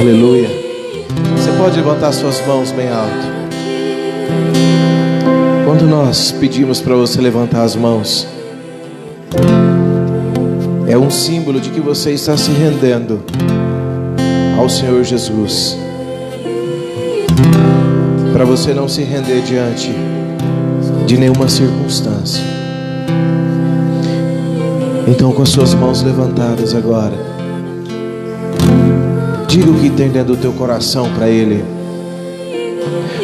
Aleluia. Você pode levantar suas mãos bem alto. Quando nós pedimos para você levantar as mãos, é um símbolo de que você está se rendendo ao Senhor Jesus, para você não se render diante de nenhuma circunstância. Então, com as suas mãos levantadas agora, diga o que tem dentro do teu coração para Ele.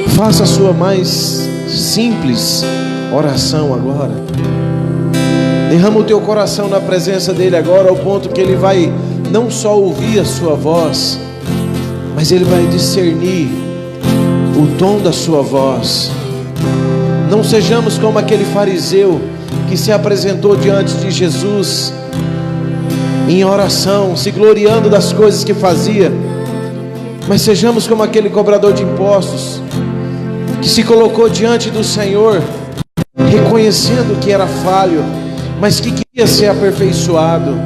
Faça a sua mais simples oração agora. Derrama o teu coração na presença dEle agora, ao ponto que Ele vai não só ouvir a sua voz, mas Ele vai discernir o tom da sua voz. Não sejamos como aquele fariseu que se apresentou diante de Jesus em oração, se gloriando das coisas que fazia, mas sejamos como aquele cobrador de impostos que se colocou diante do Senhor, reconhecendo que era falho, mas que queria ser aperfeiçoado.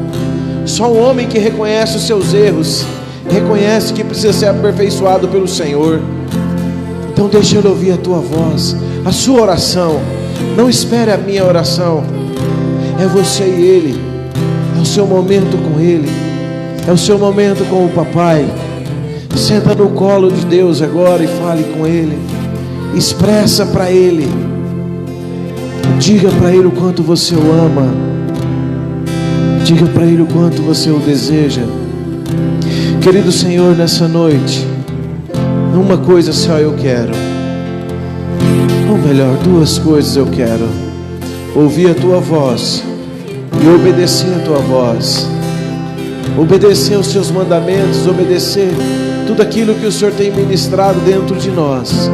Só um homem que reconhece os seus erros reconhece que precisa ser aperfeiçoado pelo Senhor. Então deixa Ele ouvir a tua voz, a sua oração. Não espere a minha oração. É você e Ele. É o seu momento com Ele. É o seu momento com o papai. Senta no colo de Deus agora e fale com Ele. Expressa para Ele. Diga para Ele o quanto você o ama. Diga para Ele o quanto você o deseja. Querido Senhor, nessa noite, uma coisa só eu quero. Ou melhor, duas coisas eu quero: ouvir a tua voz e obedecer a tua voz. Obedecer os teus mandamentos, obedecer tudo aquilo que o Senhor tem ministrado dentro de nós.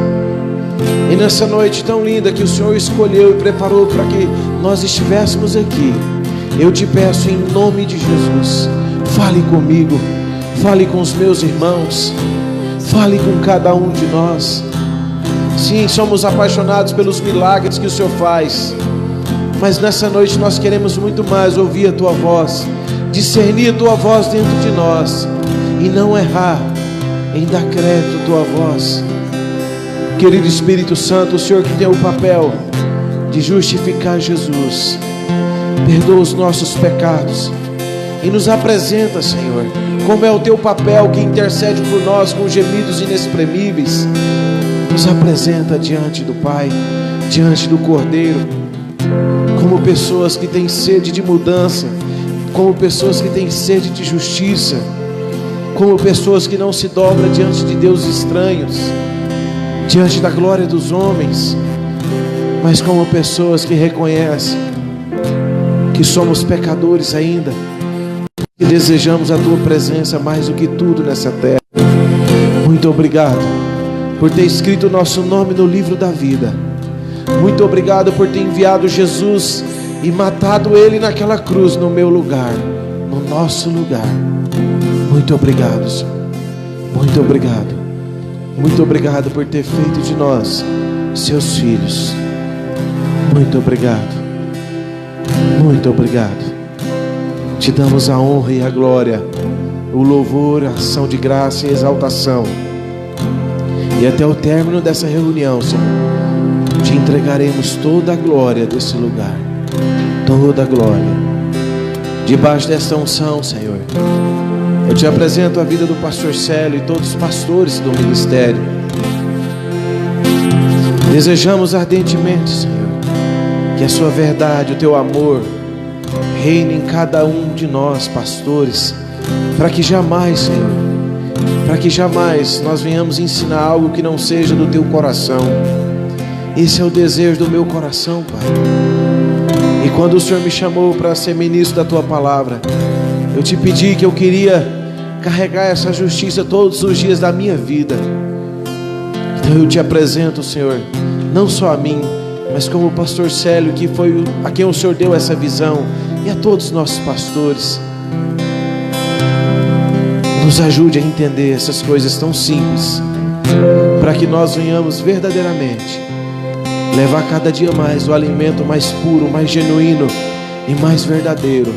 E nessa noite tão linda que o Senhor escolheu e preparou para que nós estivéssemos aqui, eu te peço em nome de Jesus, fale comigo, fale com os meus irmãos, fale com cada um de nós. Sim, somos apaixonados pelos milagres que o Senhor faz, mas nessa noite nós queremos muito mais ouvir a tua voz, discernir a tua voz dentro de nós e não errar em dar crédito à tua voz. Querido Espírito Santo, o Senhor que tem o papel de justificar Jesus, perdoa os nossos pecados e nos apresenta, Senhor, como é o teu papel que intercede por nós com gemidos inexprimíveis. Nos apresenta diante do Pai, diante do Cordeiro, como pessoas que têm sede de mudança, como pessoas que têm sede de justiça, como pessoas que não se dobram diante de deuses estranhos, diante da glória dos homens, mas como pessoas que reconhecem que somos pecadores ainda, que desejamos a tua presença mais do que tudo nessa terra. Muito obrigado por ter escrito o nosso nome no livro da vida. Muito obrigado por ter enviado Jesus e matado Ele naquela cruz no meu lugar, no nosso lugar. Muito obrigado, Senhor. Muito obrigado. Muito obrigado por ter feito de nós seus filhos. Muito obrigado. Muito obrigado. Te damos a honra e a glória, o louvor, a ação de graça e exaltação. E até o término dessa reunião, Senhor, te entregaremos toda a glória desse lugar. Toda a glória. Debaixo desta unção, Senhor, eu te apresento a vida do pastor Célio e todos os pastores do ministério. Desejamos ardentemente, Senhor, que a sua verdade, o teu amor reine em cada um de nós, pastores, para que jamais, Senhor, para que jamais nós venhamos ensinar algo que não seja do teu coração. Esse é o desejo do meu coração, Pai. E quando o Senhor me chamou para ser ministro da tua palavra, eu te pedi que eu queria carregar essa justiça todos os dias da minha vida. Então eu te apresento, Senhor, não só a mim, mas como o pastor Célio, que foi a quem o Senhor deu essa visão, e a todos os nossos pastores. Nos ajude a entender essas coisas tão simples, para que nós venhamos verdadeiramente levar cada dia mais o alimento mais puro, mais genuíno e mais verdadeiro.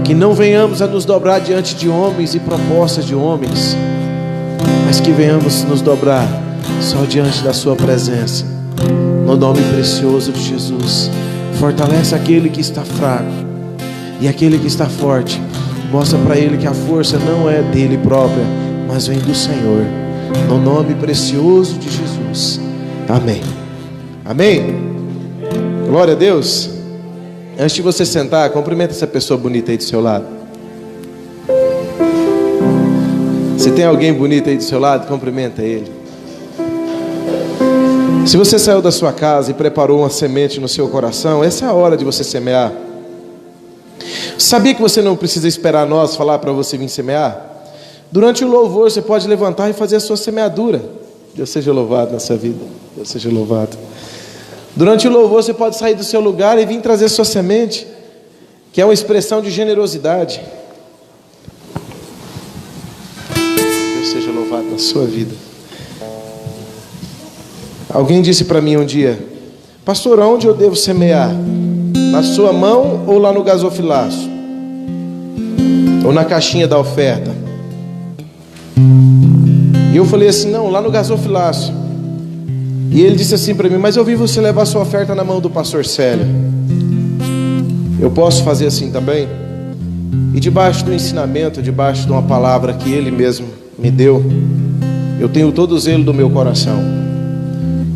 Que não venhamos a nos dobrar diante de homens e propostas de homens, mas que venhamos nos dobrar só diante da sua presença, no nome precioso de Jesus. Fortalece aquele que está fraco, e aquele que está forte, mostra para ele que a força não é dele própria, mas vem do Senhor, no nome precioso de Jesus. Amém. Amém. Glória a Deus. Antes de você sentar, cumprimenta essa pessoa bonita aí do seu lado. Se tem alguém bonito aí do seu lado, cumprimenta ele. Se você saiu da sua casa e preparou uma semente no seu coração, essa é a hora de você semear. Sabia que você não precisa esperar nós falar para você vir semear? Durante o louvor você pode levantar e fazer a sua semeadura. Deus seja louvado na sua vida. Deus seja louvado. Durante o louvor você pode sair do seu lugar e vir trazer sua semente, que é uma expressão de generosidade. Deus seja louvado na sua vida. Alguém disse para mim um dia: pastor, onde eu devo semear? Na sua mão ou lá no gasofilaço? Ou na caixinha da oferta? E eu falei assim: não, lá no gasofilaço. E ele disse assim para mim: mas eu vi você levar sua oferta na mão do pastor Célio. Eu posso fazer assim também? E debaixo do ensinamento, debaixo de uma palavra que ele mesmo me deu, eu tenho todo o zelo do meu coração.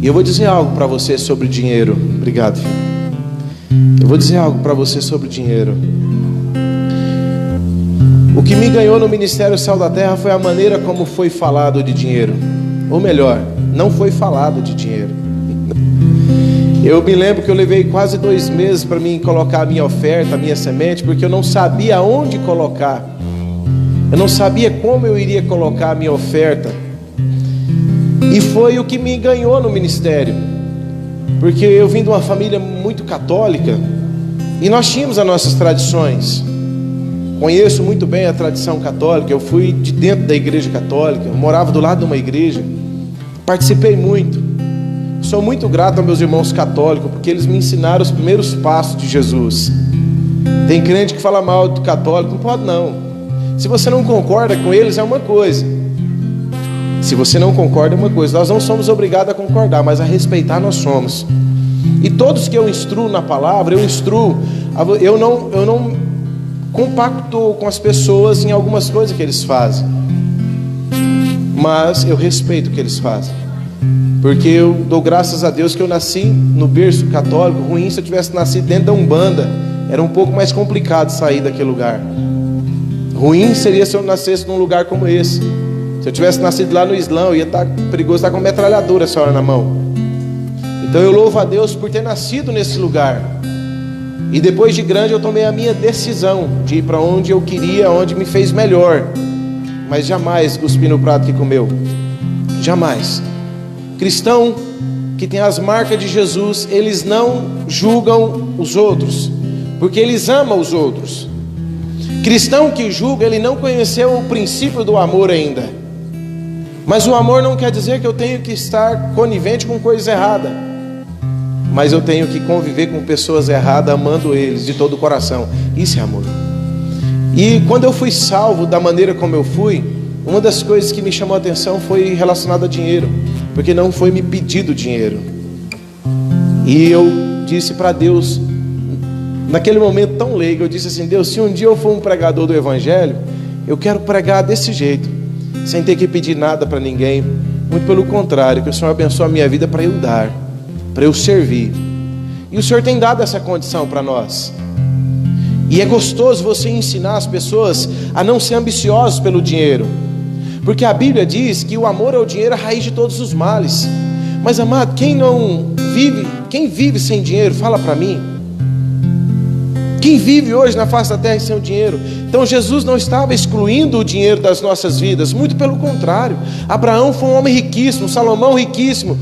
E eu vou dizer algo para você sobre dinheiro. Obrigado, filho. Eu vou dizer algo para você sobre dinheiro. O que me ganhou no Ministério Sal da Terra foi a maneira como foi falado de dinheiro. Ou melhor, não foi falado de dinheiro. Eu me lembro que eu levei quase 2 meses para mim colocar a minha oferta, a minha semente, porque eu não sabia onde colocar. Eu não sabia como eu iria colocar a minha oferta. E foi o que me ganhou no ministério, porque eu vim de uma família muito católica, e nós tínhamos as nossas tradições. Conheço muito bem a tradição católica. Eu fui de dentro da igreja católica, eu morava do lado de uma igreja, participei muito. Sou muito grato aos meus irmãos católicos, porque eles me ensinaram os primeiros passos de Jesus. Tem crente que fala mal do católico. Não pode não. Se você não concorda com eles é uma coisa, se você não concorda é uma coisa. Nós não somos obrigados a concordar, mas a respeitar nós somos. E todos que eu instruo na palavra, eu instruo. Eu não compacto com as pessoas em algumas coisas que eles fazem, mas eu respeito o que eles fazem, porque eu dou graças a Deus que eu nasci no berço católico. Ruim se eu tivesse nascido dentro da Umbanda, era um pouco mais complicado sair daquele lugar. Ruim seria se eu nascesse num lugar como esse. Se eu tivesse nascido lá no Islã, eu ia estar perigoso, estar com uma metralhadora essa hora na mão. Então eu louvo a Deus por ter nascido nesse lugar. E depois de grande eu tomei a minha decisão de ir para onde eu queria, onde me fez melhor. Mas jamais cuspi no prato que comeu. Jamais. Cristão que tem as marcas de Jesus, eles não julgam os outros, porque eles amam os outros. Cristão que julga, ele não conheceu o princípio do amor ainda. Mas o amor não quer dizer que eu tenho que estar conivente com coisa errada, mas eu tenho que conviver com pessoas erradas, amando eles de todo o coração. Isso é amor. E quando eu fui salvo da maneira como eu fui, uma das coisas que me chamou a atenção foi relacionada a dinheiro, porque não foi me pedido dinheiro. E eu disse para Deus, naquele momento tão leigo, eu disse assim: Deus, se um dia eu for um pregador do Evangelho, eu quero pregar desse jeito, sem ter que pedir nada para ninguém. Muito pelo contrário, que o Senhor abençoe a minha vida para eu dar, para eu servir. E o Senhor tem dado essa condição para nós. E é gostoso você ensinar as pessoas a não ser ambiciosos pelo dinheiro, porque a Bíblia diz que o amor ao dinheiro é a raiz de todos os males. Mas amado, quem vive sem dinheiro, fala para mim. Quem vive hoje na face da terra sem o dinheiro? Então Jesus não estava excluindo o dinheiro das nossas vidas, muito pelo contrário. Abraão foi um homem riquíssimo, Salomão riquíssimo.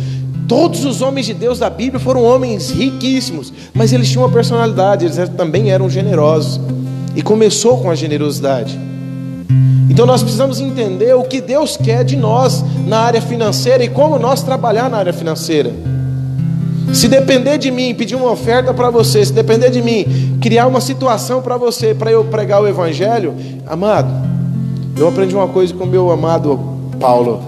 Todos os homens de Deus da Bíblia foram homens riquíssimos, mas eles tinham uma personalidade, eles também eram generosos. E começou com a generosidade. Então nós precisamos entender o que Deus quer de nós na área financeira e como nós trabalhar na área financeira. Se depender de mim, pedir uma oferta para você, se depender de mim, criar uma situação para você, para eu pregar o Evangelho, amado, eu aprendi uma coisa com o meu amado Paulo.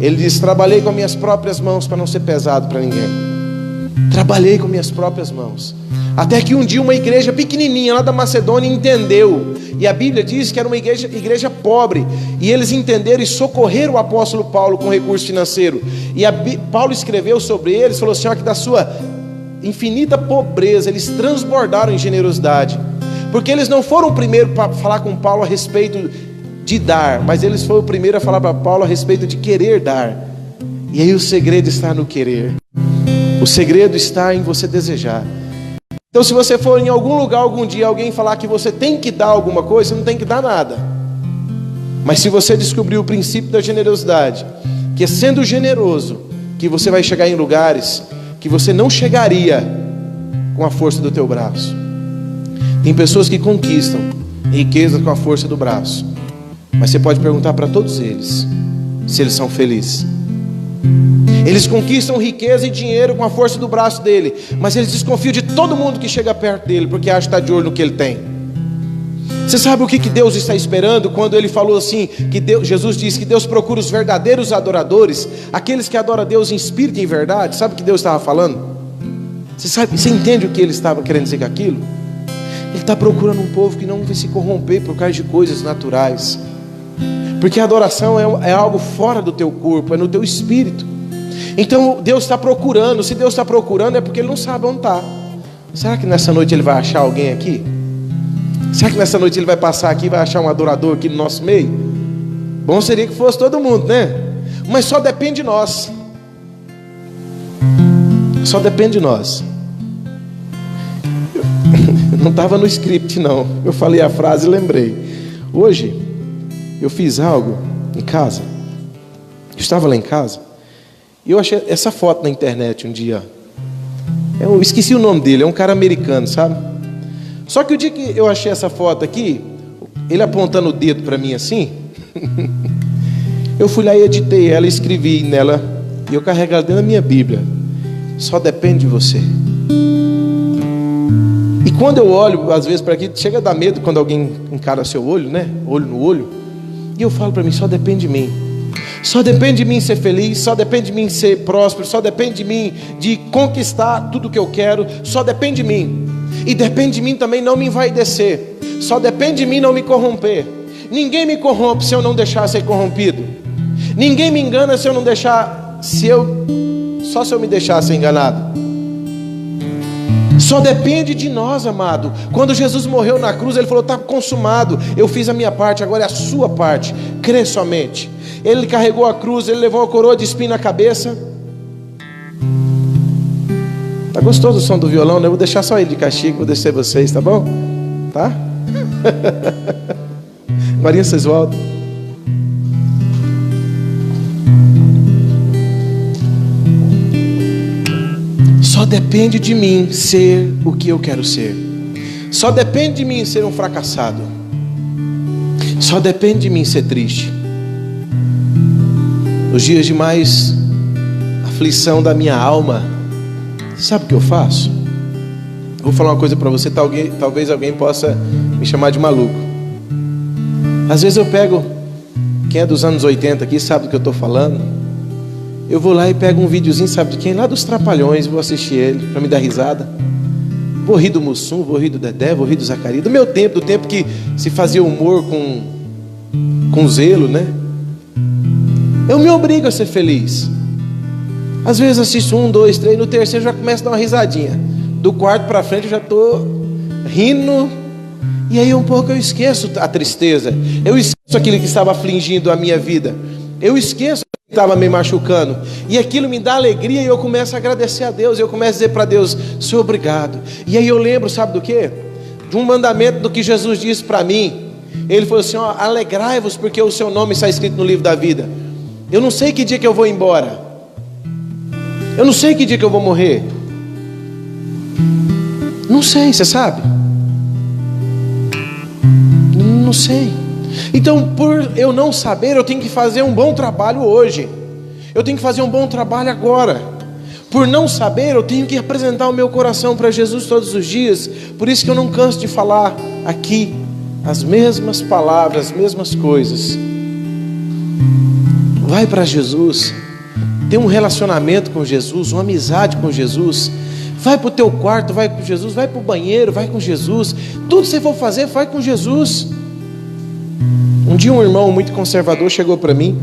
Ele diz: trabalhei com minhas próprias mãos para não ser pesado para ninguém. Trabalhei com minhas próprias mãos. Até que um dia uma igreja pequenininha lá da Macedônia entendeu. E a Bíblia diz que era uma igreja pobre. E eles entenderam e socorreram o apóstolo Paulo com recurso financeiro. E Paulo escreveu sobre eles, falou assim: ó, que da sua infinita pobreza eles transbordaram em generosidade. Porque eles não foram o primeiro para falar com Paulo a respeito de dar, mas eles foram o primeiro a falar para Paulo a respeito de querer dar. E aí o segredo está no querer. O segredo está em você desejar. Então, se você for em algum lugar algum dia, alguém falar que você tem que dar alguma coisa, você não tem que dar nada. Mas se você descobrir o princípio da generosidade, que é sendo generoso que você vai chegar em lugares que você não chegaria com a força do teu braço. Tem pessoas que conquistam riqueza com a força do braço, mas você pode perguntar para todos eles se eles são felizes. Eles conquistam riqueza e dinheiro com a força do braço dele, mas eles desconfiam de todo mundo que chega perto dele, porque acha que está de olho no que ele tem. Você sabe o que Deus está esperando quando ele falou assim, que Jesus disse que Deus procura os verdadeiros adoradores, aqueles que adoram a Deus em espírito e em verdade? Sabe o que Deus estava falando? Você entende o que ele estava querendo dizer com aquilo? Ele está procurando um povo que não vai se corromper por causa de coisas naturais, porque a adoração é algo fora do teu corpo, é no teu espírito. Então Deus está procurando. Se Deus está procurando é porque Ele não sabe onde está. Será que nessa noite Ele vai achar alguém aqui? Será que nessa noite Ele vai passar aqui e vai achar um adorador aqui no nosso meio? Bom seria que fosse todo mundo, né? Mas só depende de nós. Só depende de nós. Não estava no script não. Eu falei a frase e lembrei. Hoje eu fiz algo em casa. Eu estava lá em casa e eu achei essa foto na internet um dia. Eu esqueci o nome dele, é um cara americano, sabe? Só que o dia que eu achei essa foto aqui, ele apontando o dedo para mim assim, eu fui lá e editei ela, escrevi nela, e eu carrego ela dentro da minha Bíblia. Só depende de você. E quando eu olho, às vezes para aqui, chega a dar medo quando alguém encara seu olho, né? Olho no olho. E eu falo para mim, só depende de mim. Só depende de mim ser feliz, só depende de mim ser próspero, só depende de mim de conquistar tudo que eu quero, só depende de mim. E depende de mim também não me envaidecer. Só depende de mim não me corromper. Ninguém me corrompe se eu não deixar ser corrompido. Ninguém me engana se eu não deixar, só se eu me deixar ser enganado. Só depende de nós, amado. Quando Jesus morreu na cruz, Ele falou: está consumado, eu fiz a minha parte, agora é a sua parte. Crê somente. Ele carregou a cruz, Ele levou a coroa de espinho na cabeça. Tá gostoso o som do violão, né? Eu vou deixar só ele de castigo, vou descer vocês, tá bom? Tá? Maria, vocês voltam. Só depende de mim ser o que eu quero ser. Só depende de mim ser um fracassado. Só depende de mim ser triste. Nos dias de mais aflição da minha alma, sabe o que eu faço? Eu vou falar uma coisa para você, talvez alguém possa me chamar de maluco. Às vezes eu pego, quem é dos anos 80 aqui sabe do que eu estou falando. Eu vou lá e pego um videozinho, sabe de quem? Lá dos Trapalhões, vou assistir ele para me dar risada. Vou rir do Mussum, vou rir do Dedé, vou rir do Zacarias. Do meu tempo, do tempo que se fazia humor com zelo, né? Eu me obrigo a ser feliz. Às vezes assisto 1, 2, 3, no terceiro já começo a dar uma risadinha. Do quarto para frente eu já estou rindo. E aí um pouco eu esqueço a tristeza. Eu esqueço aquilo que estava afligindo a minha vida. Eu esqueço o que estava me machucando. E aquilo me dá alegria e eu começo a agradecer a Deus. Eu começo a dizer para Deus: Senhor, obrigado. E aí eu lembro, sabe do quê? De um mandamento do que Jesus disse para mim. Ele falou assim: ó, alegrai-vos porque o seu nome está escrito no livro da vida. Eu não sei que dia que eu vou embora. Eu não sei que dia que eu vou morrer. Não sei, você sabe? Não sei. Então, por eu não saber, eu tenho que fazer um bom trabalho hoje. Eu tenho que fazer um bom trabalho agora. Por não saber, eu tenho que apresentar o meu coração para Jesus todos os dias. Por isso que eu não canso de falar aqui as mesmas palavras, as mesmas coisas. Vai para Jesus. Tem um relacionamento com Jesus, uma amizade com Jesus. Vai para o teu quarto, vai com Jesus. Vai para o banheiro, vai com Jesus. Tudo que você for fazer, vai com Jesus. Um dia um irmão muito conservador chegou para mim,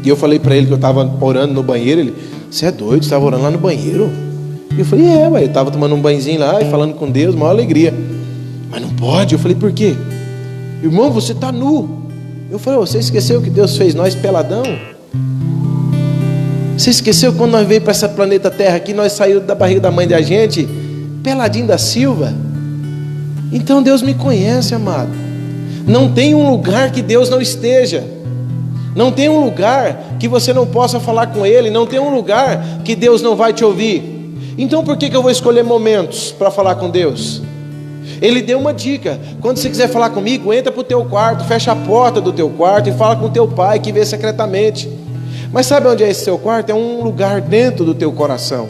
e eu falei para ele que eu estava orando no banheiro. Ele: você é doido, você estava orando lá no banheiro? E eu falei: ué, eu estava tomando um banhozinho lá e falando com Deus, maior alegria. Mas não pode. Eu falei: por quê? Irmão, você está nu. Eu falei: você esqueceu que Deus fez nós peladão? Você esqueceu quando nós veio para essa planeta Terra aqui, nós saímos da barriga da mãe da gente peladinho da Silva? Então Deus me conhece, amado. Não tem um lugar que Deus não esteja. Não tem um lugar que você não possa falar com Ele. Não tem um lugar que Deus não vai te ouvir. Então por que eu vou escolher momentos para falar com Deus? Ele deu uma dica: quando você quiser falar comigo, entra para o teu quarto, fecha a porta do teu quarto e fala com o teu pai que vê secretamente. Mas sabe onde é esse seu quarto? É um lugar dentro do teu coração.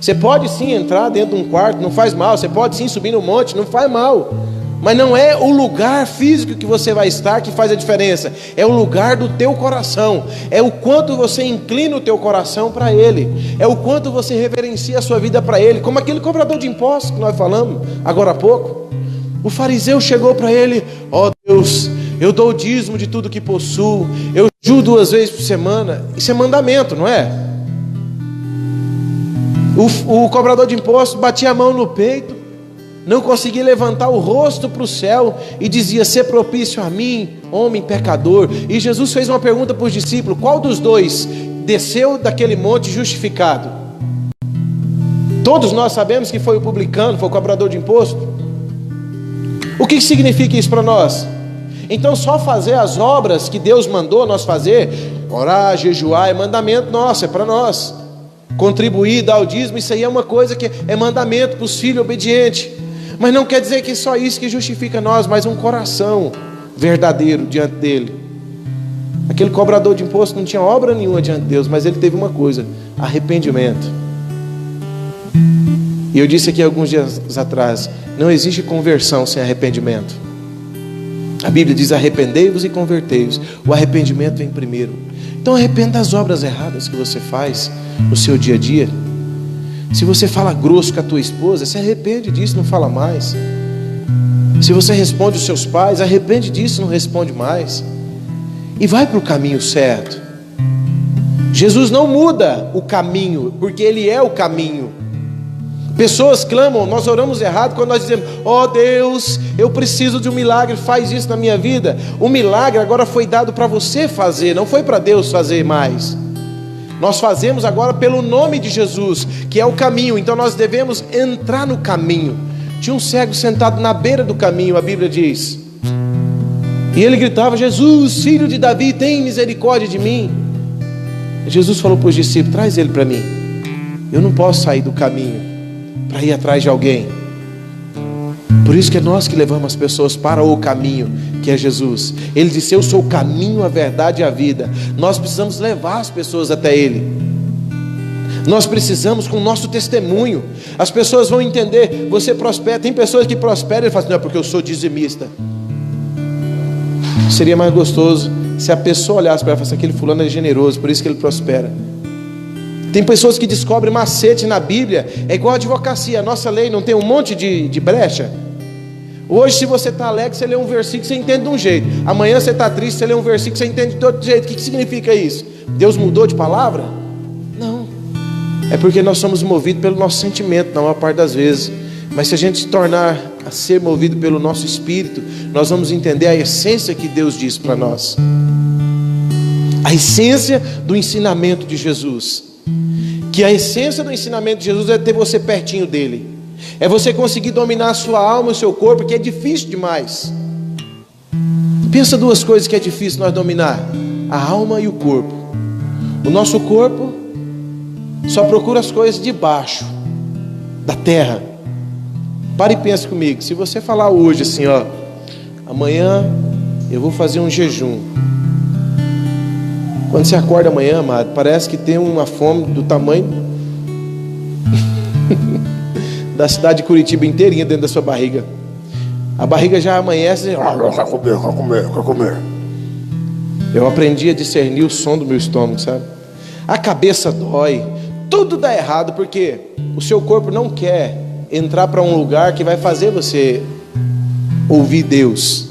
Você pode sim entrar dentro de um quarto, não faz mal. Você pode sim subir no monte, não faz mal. Mas não é o lugar físico que você vai estar que faz a diferença. É o lugar do teu coração. É o quanto você inclina o teu coração para Ele. É o quanto você reverencia a sua vida para Ele. Como aquele cobrador de impostos que nós falamos agora há pouco. O fariseu chegou para ele: ó Deus, eu dou o dízimo de tudo que possuo, eu jejuo 2 vezes por semana. Isso é mandamento, não é? O cobrador de impostos batia a mão no peito, não conseguia levantar o rosto para o céu e dizia: ser propício a mim, homem pecador. E Jesus fez uma pergunta para os discípulos: qual dos dois desceu daquele monte justificado? Todos nós sabemos que foi o publicano, foi o cobrador de imposto. O que significa isso para nós? Então só fazer as obras que Deus mandou nós fazer, orar, jejuar, é mandamento nosso, é para nós. Contribuir, dar o dízimo, isso aí é uma coisa que é mandamento para os filhos obedientes. Mas não quer dizer que é só isso que justifica nós, mas um coração verdadeiro diante dele. Aquele cobrador de imposto não tinha obra nenhuma diante de Deus, mas ele teve uma coisa: arrependimento. E eu disse aqui alguns dias atrás: não existe conversão sem arrependimento. A Bíblia diz: arrependei-vos e convertei-vos. O arrependimento vem primeiro. Então arrependa das obras erradas que você faz no seu dia a dia. Se você fala grosso com a tua esposa, se arrepende disso, não fala mais. Se você responde os seus pais, arrepende disso, não responde mais. E vai para o caminho certo. Jesus não muda o caminho, porque Ele é o caminho. Pessoas clamam, nós oramos errado quando nós dizemos: ó Deus, eu preciso de um milagre, faz isso na minha vida. O milagre agora foi dado para você fazer, não foi para Deus fazer mais. Nós fazemos agora pelo nome de Jesus, que é o caminho. Então nós devemos entrar no caminho. Tinha um cego sentado na beira do caminho, a Bíblia diz, e ele gritava: Jesus, filho de Davi, tem misericórdia de mim. Jesus falou para os discípulos: traz ele para mim. Eu não posso sair do caminho para ir atrás de alguém. Por isso que é nós que levamos as pessoas para o caminho, que é Jesus. Ele disse: eu sou o caminho, a verdade e a vida. Nós precisamos levar as pessoas até Ele. Nós precisamos, com o nosso testemunho, as pessoas vão entender. Você prospera. Tem pessoas que prosperam e falam assim: não, é porque eu sou dizimista. Seria mais gostoso se a pessoa olhasse para ela e falasse: aquele fulano é generoso, por isso que ele prospera. Tem pessoas que descobrem macete na Bíblia. É igual a advocacia. A nossa lei não tem um monte de brecha. Hoje, se você está alegre, você lê um versículo, você entende de um jeito. Amanhã você está triste, você lê um versículo, você entende de outro jeito. O que significa isso? Deus mudou de palavra? Não. É porque nós somos movidos pelo nosso sentimento, na maior parte das vezes. Mas se a gente se tornar a ser movido pelo nosso espírito, nós vamos entender a essência que Deus diz para nós. A essência do ensinamento de Jesus. Que a essência do ensinamento de Jesus é ter você pertinho dele. É você conseguir dominar a sua alma e o seu corpo, que é difícil demais. Pensa 2 coisas que é difícil nós dominar: a alma e o corpo. O nosso corpo só procura as coisas de baixo, da terra. Pare e pense comigo. Se você falar hoje assim, ó: amanhã eu vou fazer um jejum. Quando você acorda amanhã, amado, parece que tem uma fome do tamanho da cidade de Curitiba inteirinha dentro da sua barriga. A barriga já amanhece: quer comer. Eu aprendi a discernir o som do meu estômago, sabe? A cabeça dói, tudo dá errado, porque o seu corpo não quer entrar para um lugar que vai fazer você ouvir Deus.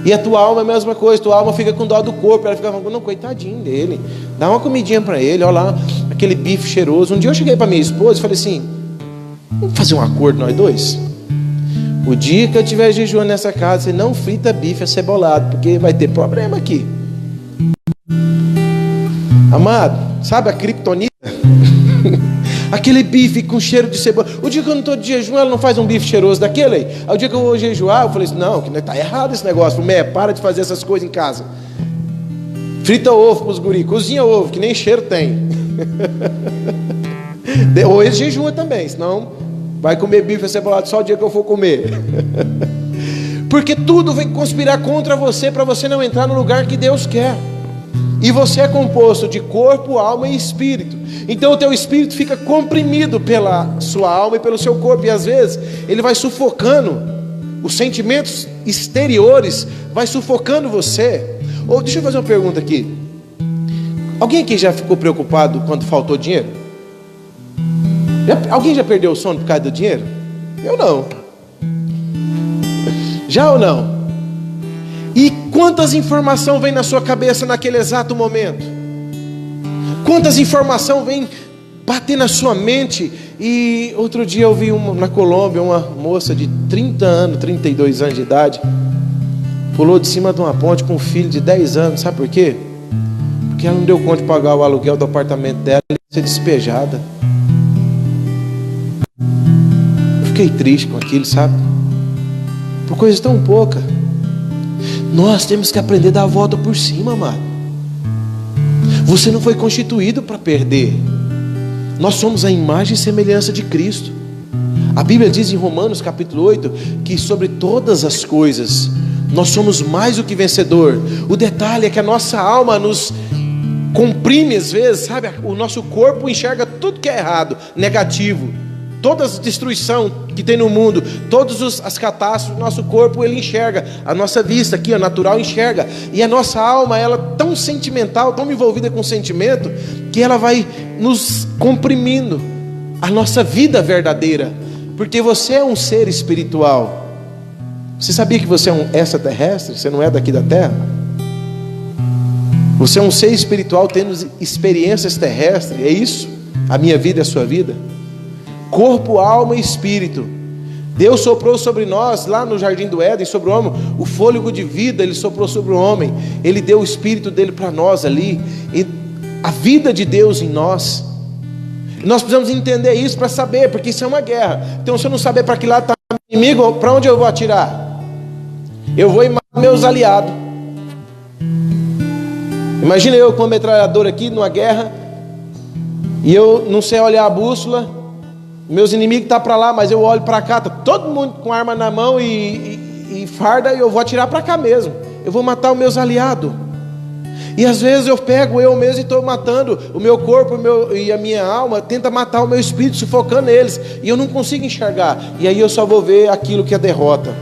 E a tua alma é a mesma coisa, tua alma fica com dó do corpo, ela fica falando, não, coitadinho dele, dá uma comidinha para ele, olha lá, aquele bife cheiroso. Um dia eu cheguei para minha esposa e falei assim, vamos fazer um acordo nós dois? O dia que eu estiver jejuando nessa casa, você não frita bife acebolado, porque vai ter problema aqui. Amado, sabe a criptonita? Aquele bife com cheiro de cebola. O dia que eu não estou de jejum, ela não faz um bife cheiroso daquele aí. Aí o dia que eu vou jejuar, eu falei assim, não, que está errado esse negócio. Falei, para de fazer essas coisas em casa. Frita ovo para os guri, cozinha ovo, que nem cheiro tem. Ou eles jejuam também, senão vai comer bife acebolado só o dia que eu for comer. Porque tudo vem conspirar contra você, para você não entrar no lugar que Deus quer. E você é composto de corpo, alma e espírito. Então o teu espírito fica comprimido pela sua alma e pelo seu corpo. E às vezes ele vai sufocando. Os sentimentos exteriores vai sufocando você. Ou deixa eu fazer uma pergunta aqui. Alguém aqui já ficou preocupado quando faltou dinheiro? Alguém já perdeu o sono por causa do dinheiro? Eu não. Já ou não? E quantas informações vem na sua cabeça naquele exato momento? Quantas informações vem bater na sua mente? E outro dia eu vi na Colômbia uma moça de 30 anos, 32 anos de idade, pulou de cima de uma ponte com um filho de 10 anos. Sabe por quê? Porque ela não deu conta de pagar o aluguel do apartamento dela e ia ser despejada. Eu fiquei triste com aquilo, sabe? Por coisa tão pouca. Nós temos que aprender a dar a volta por cima, amado. Você não foi constituído para perder. Nós somos a imagem e semelhança de Cristo. A Bíblia diz em Romanos capítulo 8 que sobre todas as coisas nós somos mais do que vencedor. O detalhe é que a nossa alma nos comprime às vezes, sabe? O nosso corpo enxerga tudo que é errado, negativo. Toda a destruição que tem no mundo, todas as catástrofes, nosso corpo ele enxerga, a nossa vista aqui, a natural enxerga, e a nossa alma, ela é tão sentimental, tão envolvida com o sentimento, que ela vai nos comprimindo a nossa vida verdadeira, porque você é um ser espiritual. Você sabia que você é um extraterrestre? Você não é daqui da terra? Você é um ser espiritual tendo experiências terrestres, é isso? A minha vida é a sua vida? Corpo, alma e espírito. Deus soprou sobre nós, lá no jardim do Éden, sobre o homem, o fôlego de vida. Ele soprou sobre o homem. Ele deu o espírito dele para nós ali, e a vida de Deus em nós. Nós precisamos entender isso para saber, porque isso é uma guerra. Então se eu não saber para que lado está o inimigo, para onde eu vou atirar? Eu vou matar meus aliados. Imagina eu com uma metralhadora aqui numa guerra, e eu não sei olhar a bússola. Meus inimigos estão para lá, mas eu olho para cá, está todo mundo com arma na mão e farda, e eu vou atirar para cá mesmo. Eu vou matar os meus aliados. E às vezes eu pego eu mesmo e estou matando o meu corpo e a minha alma, tenta matar o meu espírito, sufocando eles, e eu não consigo enxergar. E aí eu só vou ver aquilo que é derrota,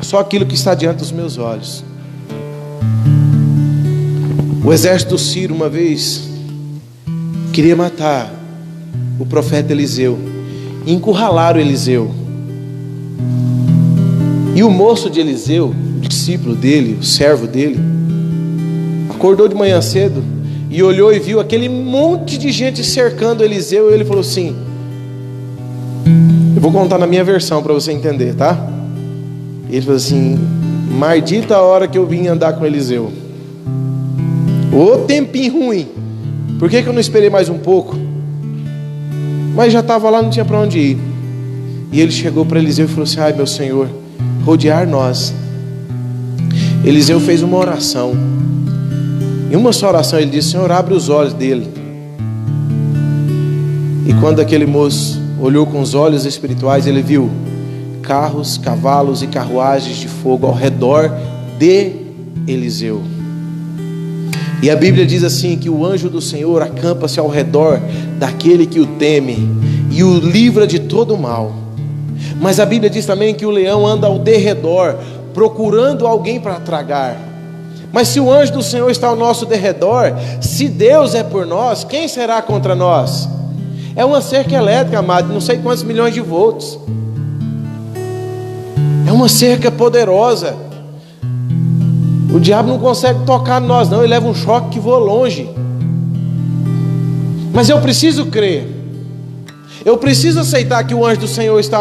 só aquilo que está diante dos meus olhos. O exército sírio uma vez queria matar o profeta Eliseu. Encurralaram Eliseu. E o moço de Eliseu, o discípulo dele, o servo dele, acordou de manhã cedo e olhou e viu aquele monte de gente cercando Eliseu. E ele falou assim, eu vou contar na minha versão para você entender, tá? Ele falou assim, maldita a hora que eu vim andar com Eliseu. Ô tempinho ruim, por que eu não esperei mais um pouco? Mas já estava lá, não tinha para onde ir. E ele chegou para Eliseu e falou assim, ai meu Senhor, rodear nós. Eliseu fez uma oração. Em uma só oração ele disse, Senhor, abre os olhos dele. E quando aquele moço olhou com os olhos espirituais, ele viu carros, cavalos e carruagens de fogo ao redor de Eliseu. E a Bíblia diz assim, que o anjo do Senhor acampa-se ao redor daquele que o teme e o livra de todo mal. Mas a Bíblia diz também que o leão anda ao derredor, procurando alguém para tragar. Mas se o anjo do Senhor está ao nosso derredor, se Deus é por nós, quem será contra nós? É uma cerca elétrica, amado, não sei quantos milhões de volts. É uma cerca poderosa. O diabo não consegue tocar em nós, não. Ele leva um choque que voa longe. Mas eu preciso crer. Eu preciso aceitar que o anjo do Senhor está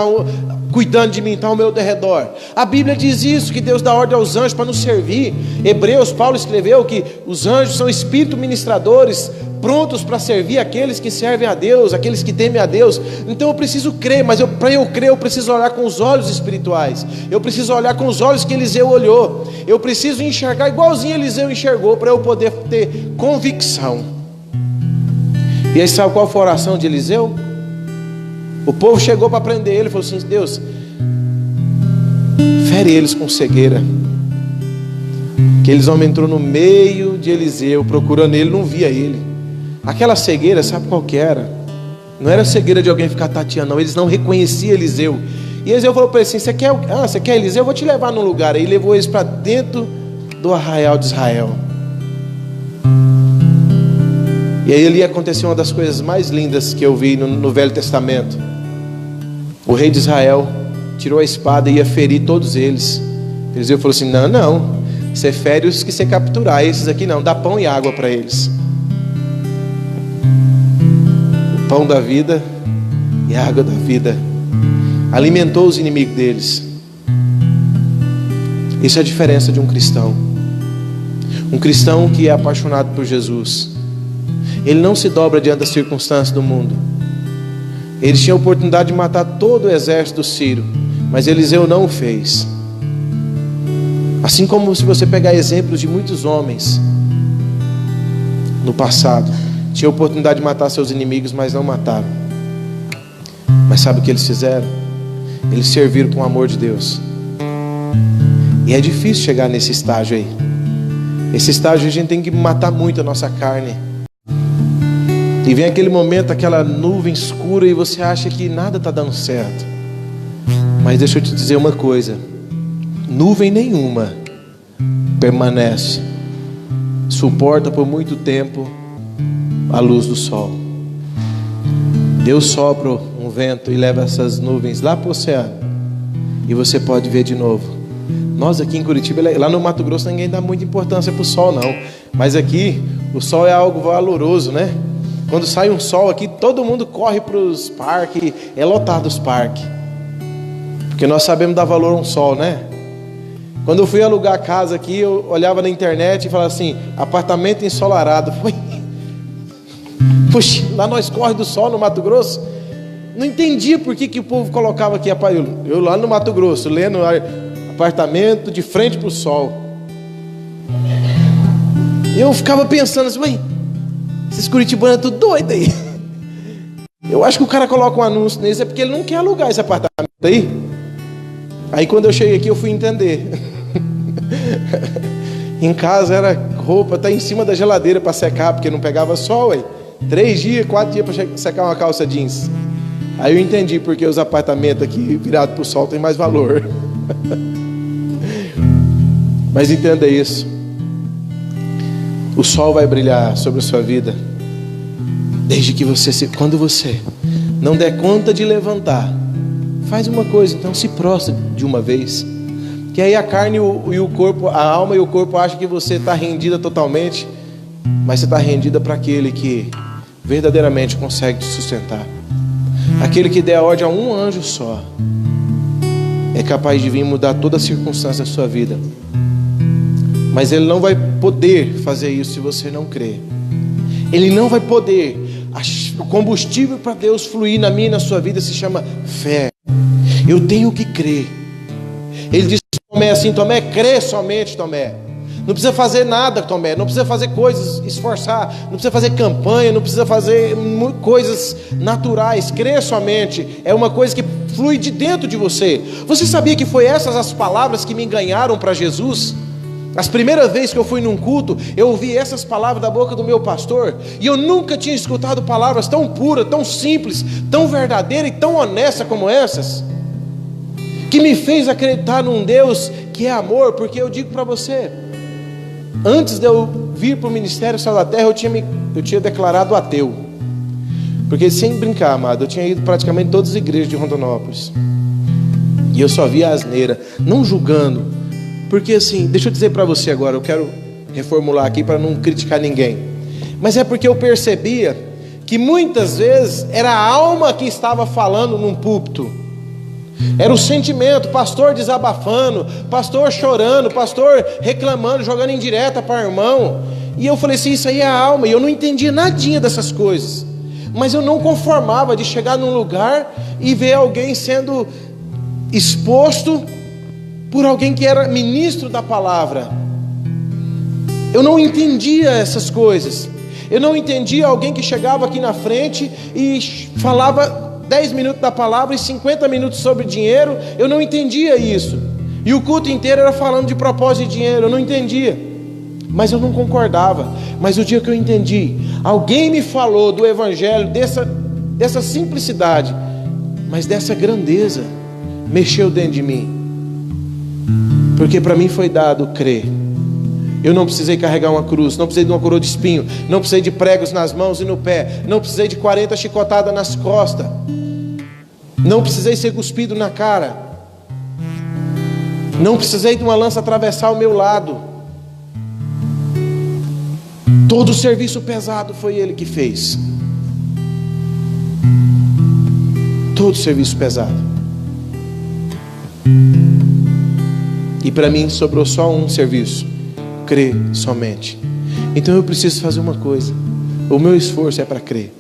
cuidando de mim, está ao meu derredor. A Bíblia diz isso, que Deus dá ordem aos anjos para nos servir. Hebreus, Paulo escreveu que os anjos são espíritos ministradores, prontos para servir aqueles que servem a Deus, aqueles que temem a Deus. Então eu preciso crer, mas para eu crer eu preciso olhar com os olhos espirituais. Eu preciso olhar com os olhos que Eliseu olhou. Eu preciso enxergar igualzinho Eliseu enxergou, para eu poder ter convicção. E aí sabe qual foi a oração de Eliseu? O povo chegou para prender ele e falou assim: Deus, fere eles com cegueira. Aqueles homens entrou no meio de Eliseu, procurando ele, não via ele. Aquela cegueira, sabe qual que era? Não era cegueira de alguém ficar tateando, não. Eles não reconheciam Eliseu. E Eliseu falou para ele assim: você quer Eliseu? Eu vou te levar num lugar. Aí levou eles para dentro do arraial de Israel. E aí ali aconteceu uma das coisas mais lindas que eu vi no Velho Testamento. O rei de Israel tirou a espada e ia ferir todos eles. Eliseu falou assim: não, você fere os que você capturar, esses aqui não, dá pão e água para eles. O pão da vida e a água da vida alimentou os inimigos deles. Isso é a diferença de um cristão. Um cristão que é apaixonado por Jesus, ele não se dobra diante das circunstâncias do mundo. Eles tinham a oportunidade de matar todo o exército sírio, mas Eliseu não o fez. Assim como se você pegar exemplos de muitos homens no passado, tinham a oportunidade de matar seus inimigos, mas não mataram. Mas sabe o que eles fizeram? Eles serviram com o amor de Deus. E é difícil chegar nesse estágio aí. Esse estágio a gente tem que matar muito a nossa carne. E vem aquele momento, aquela nuvem escura, e você acha que nada está dando certo. Mas deixa eu te dizer uma coisa: nuvem nenhuma permanece, suporta por muito tempo a luz do sol. Deus sopra um vento e leva essas nuvens lá para o oceano, e você pode ver de novo. Nós aqui em Curitiba, lá no Mato Grosso, ninguém dá muita importância para o sol não. Mas aqui, o sol é algo valoroso, né? Quando sai um sol aqui, todo mundo corre para os parques, é lotado os parques. Porque nós sabemos dar valor a um sol, né? Quando eu fui alugar a casa aqui, eu olhava na internet e falava assim: apartamento ensolarado. Puxa, lá nós corre do sol no Mato Grosso. Não entendia por que o povo colocava aqui. Eu lá no Mato Grosso, lendo apartamento de frente para o sol. Eu ficava pensando assim: esses curitibanos tudo doido aí. Eu acho que o cara coloca um anúncio nesse é porque ele não quer alugar esse apartamento aí. Aí quando eu cheguei aqui eu fui entender. Em casa era roupa até em cima da geladeira para secar, porque não pegava sol aí. 3 dias, 4 dias para secar uma calça jeans. Aí eu entendi porque os apartamentos aqui virados para o sol tem mais valor. Mas entenda isso: o sol vai brilhar sobre a sua vida, desde que quando você não der conta de levantar, faz uma coisa, então se prostra de uma vez. Que aí a carne e o corpo, a alma e o corpo acham que você está rendida totalmente, mas você está rendida para aquele que verdadeiramente consegue te sustentar. Aquele que der a ordem a um anjo só é capaz de vir mudar toda a circunstância da sua vida. Mas ele não vai poder fazer isso se você não crer. Ele não vai poder. O combustível para Deus fluir na minha e na sua vida se chama fé. Eu tenho que crer. Ele disse a Tomé assim: Tomé, crê somente, Tomé. Não precisa fazer nada, Tomé. Não precisa fazer coisas, esforçar. Não precisa fazer campanha. Não precisa fazer coisas naturais. Crê somente. É uma coisa que flui de dentro de você. Você sabia que foi essas as palavras que me ganharam para Jesus? As primeiras vezes que eu fui num culto, eu ouvi essas palavras da boca do meu pastor, e eu nunca tinha escutado palavras tão puras, tão simples, tão verdadeiras e tão honestas como essas, que me fez acreditar num Deus que é amor. Porque eu digo para você, antes de eu vir para o Ministério Sal da Terra, eu tinha declarado ateu. Porque, sem brincar, amado, eu tinha ido praticamente em todas as igrejas de Rondonópolis. E eu só via asneira, não julgando. Porque assim, deixa eu dizer para você agora, eu quero reformular aqui para não criticar ninguém. Mas é porque eu percebia que muitas vezes era a alma que estava falando num púlpito. Era o sentimento, pastor desabafando, pastor chorando, pastor reclamando, jogando indireta para o irmão. E eu falei assim, isso aí é a alma. E eu não entendia nadinha dessas coisas. Mas eu não conformava de chegar num lugar e ver alguém sendo exposto por alguém que era ministro da palavra. Eu não entendia essas coisas. Eu não entendia alguém que chegava aqui na frente e falava 10 minutos da palavra e 50 minutos sobre dinheiro. Eu não entendia isso. E o culto inteiro era falando de propósito de dinheiro. Eu não entendia. Mas eu não concordava. Mas o dia que eu entendi, alguém me falou do evangelho, dessa simplicidade, mas dessa grandeza, mexeu dentro de mim. Porque para mim foi dado crer. Eu não precisei carregar uma cruz, não precisei de uma coroa de espinho, não precisei de pregos nas mãos e no pé, não precisei de 40 chicotadas nas costas, não precisei ser cuspido na cara, não precisei de uma lança atravessar o meu lado. Todo o serviço pesado foi Ele que fez. Todo o serviço pesado. E para mim sobrou só um serviço: crer somente. Então eu preciso fazer uma coisa. O meu esforço é para crer.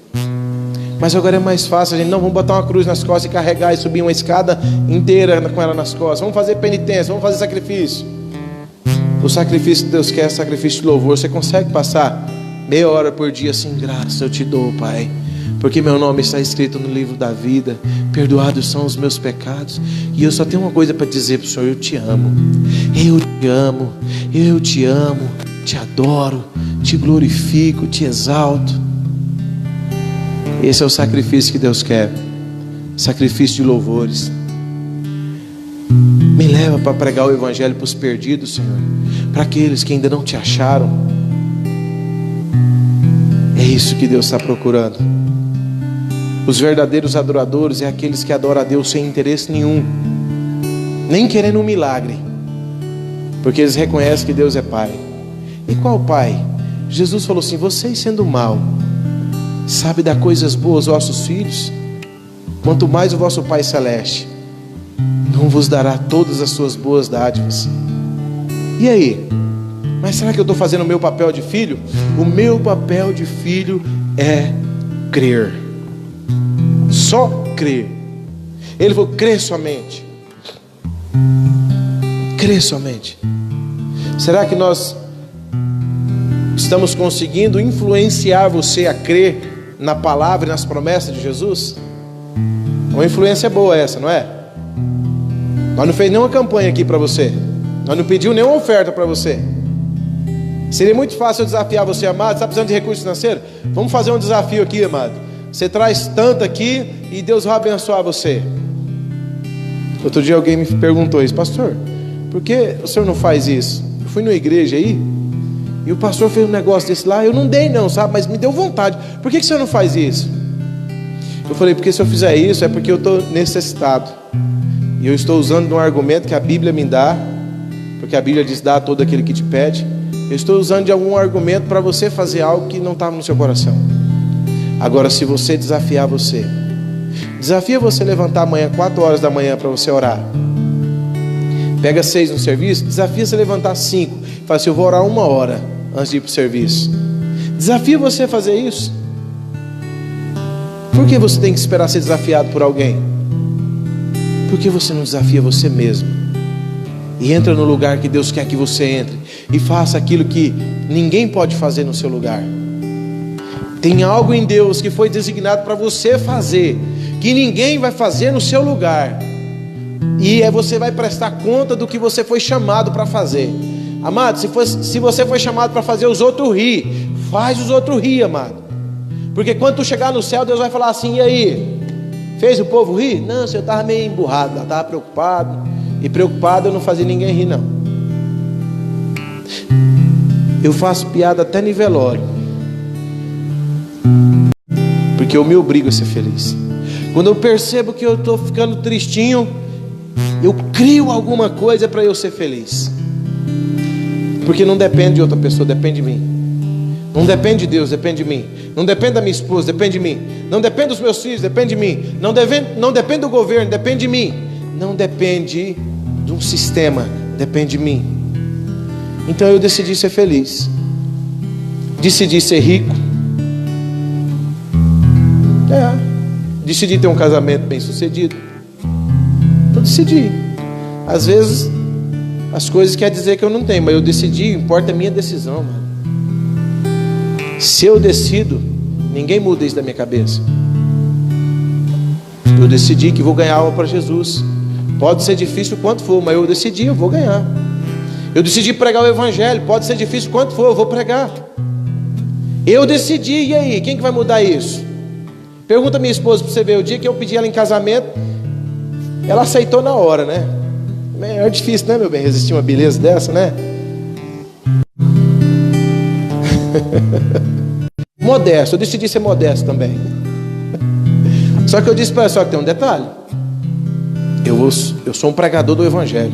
Mas agora é mais fácil, a gente não, vamos botar uma cruz nas costas e carregar e subir uma escada inteira com ela nas costas. Vamos fazer penitência, vamos fazer sacrifício. O sacrifício que Deus quer é sacrifício de louvor. Você consegue passar meia hora por dia assim, graças eu te dou, Pai, porque meu nome está escrito no livro da vida, perdoados são os meus pecados. E eu só tenho uma coisa para dizer para o Senhor: eu te amo, eu te amo, eu te amo, te adoro, te glorifico, te exalto. Esse é o sacrifício que Deus quer, sacrifício de louvores. Me leva para pregar o evangelho para os perdidos, Senhor, para aqueles que ainda não te acharam. É isso que Deus está procurando. Os verdadeiros adoradores é aqueles que adoram a Deus sem interesse nenhum, nem querendo um milagre, porque eles reconhecem que Deus é Pai. E qual Pai? Jesus falou assim: vocês sendo mal, sabe dar coisas boas aos vossos filhos, quanto mais o vosso Pai Celeste não vos dará todas as suas boas dádivas. E aí? Mas será que eu estou fazendo o meu papel de filho? O meu papel de filho é crer. Só crer. Ele falou: crê somente. Crê somente. Será que nós estamos conseguindo influenciar você a crer na palavra e nas promessas de Jesus? Uma influência boa essa, não é? Nós não fez nenhuma campanha aqui para você, nós não pedimos nenhuma oferta para você. Seria muito fácil eu desafiar você, amado. Está precisando de recurso financeiro? Vamos fazer um desafio aqui, amado. Você traz tanto aqui e Deus vai abençoar você. Outro dia alguém me perguntou isso: pastor, por que o senhor não faz isso? Eu fui numa igreja aí e o pastor fez um negócio desse lá. Eu não dei não, sabe, mas me deu vontade. Por que o senhor não faz isso? Eu falei: porque se eu fizer isso é porque eu estou necessitado, e eu estou usando um argumento que a Bíblia me dá, porque a Bíblia diz: dá a todo aquele que te pede. Eu estou usando de algum argumento para você fazer algo que não estava no seu coração. Agora, se você desafia você levantar amanhã 4 horas da manhã para você orar. Pega 6 no serviço, desafia você levantar 5. Fala assim: eu vou orar 1 hora antes de ir para o serviço. Desafia você a fazer isso. Por que você tem que esperar ser desafiado por alguém? Por que você não desafia você mesmo? E entra no lugar que Deus quer que você entre, e faça aquilo que ninguém pode fazer no seu lugar. Tem algo em Deus que foi designado para você fazer, que ninguém vai fazer no seu lugar, e você vai prestar conta do que você foi chamado para fazer. Amado, se você foi chamado para fazer os outros rir, faz os outros rir, amado. Porque quando tu chegar no céu, Deus vai falar assim: e aí? Fez o povo rir? Não, eu estava meio emburrado, eu estava preocupado. E preocupado eu não fazia ninguém rir, não. Eu faço piada até no velório, porque eu me obrigo a ser feliz. Quando eu percebo que eu estou ficando tristinho, eu crio alguma coisa para eu ser feliz. Porque não depende de outra pessoa, depende de mim. Não depende de Deus, depende de mim. Não depende da minha esposa, depende de mim. Não depende dos meus filhos, depende de mim. Não depende do governo, depende de mim. Não depende de um sistema, depende de mim. Então eu decidi ser feliz. Decidi ser rico. Decidi ter um casamento bem sucedido. Eu decidi. Às vezes as coisas quer dizer que eu não tenho, mas eu decidi, importa a minha decisão, mano. Se eu decido, ninguém muda isso da minha cabeça. Eu decidi que vou ganhar alma para Jesus. Pode ser difícil quanto for, mas eu decidi, eu vou ganhar. Eu decidi pregar o evangelho. Pode ser difícil quanto for, eu vou pregar. Eu decidi, e aí? Quem que vai mudar isso? Pergunta a minha esposa para você ver. O dia que eu pedi ela em casamento, ela aceitou na hora, né? É difícil, né, meu bem? Resistir uma beleza dessa, né? Modesto, eu decidi ser modesto também. Só que eu disse para ela, só que tem um detalhe. Eu sou um pregador do evangelho.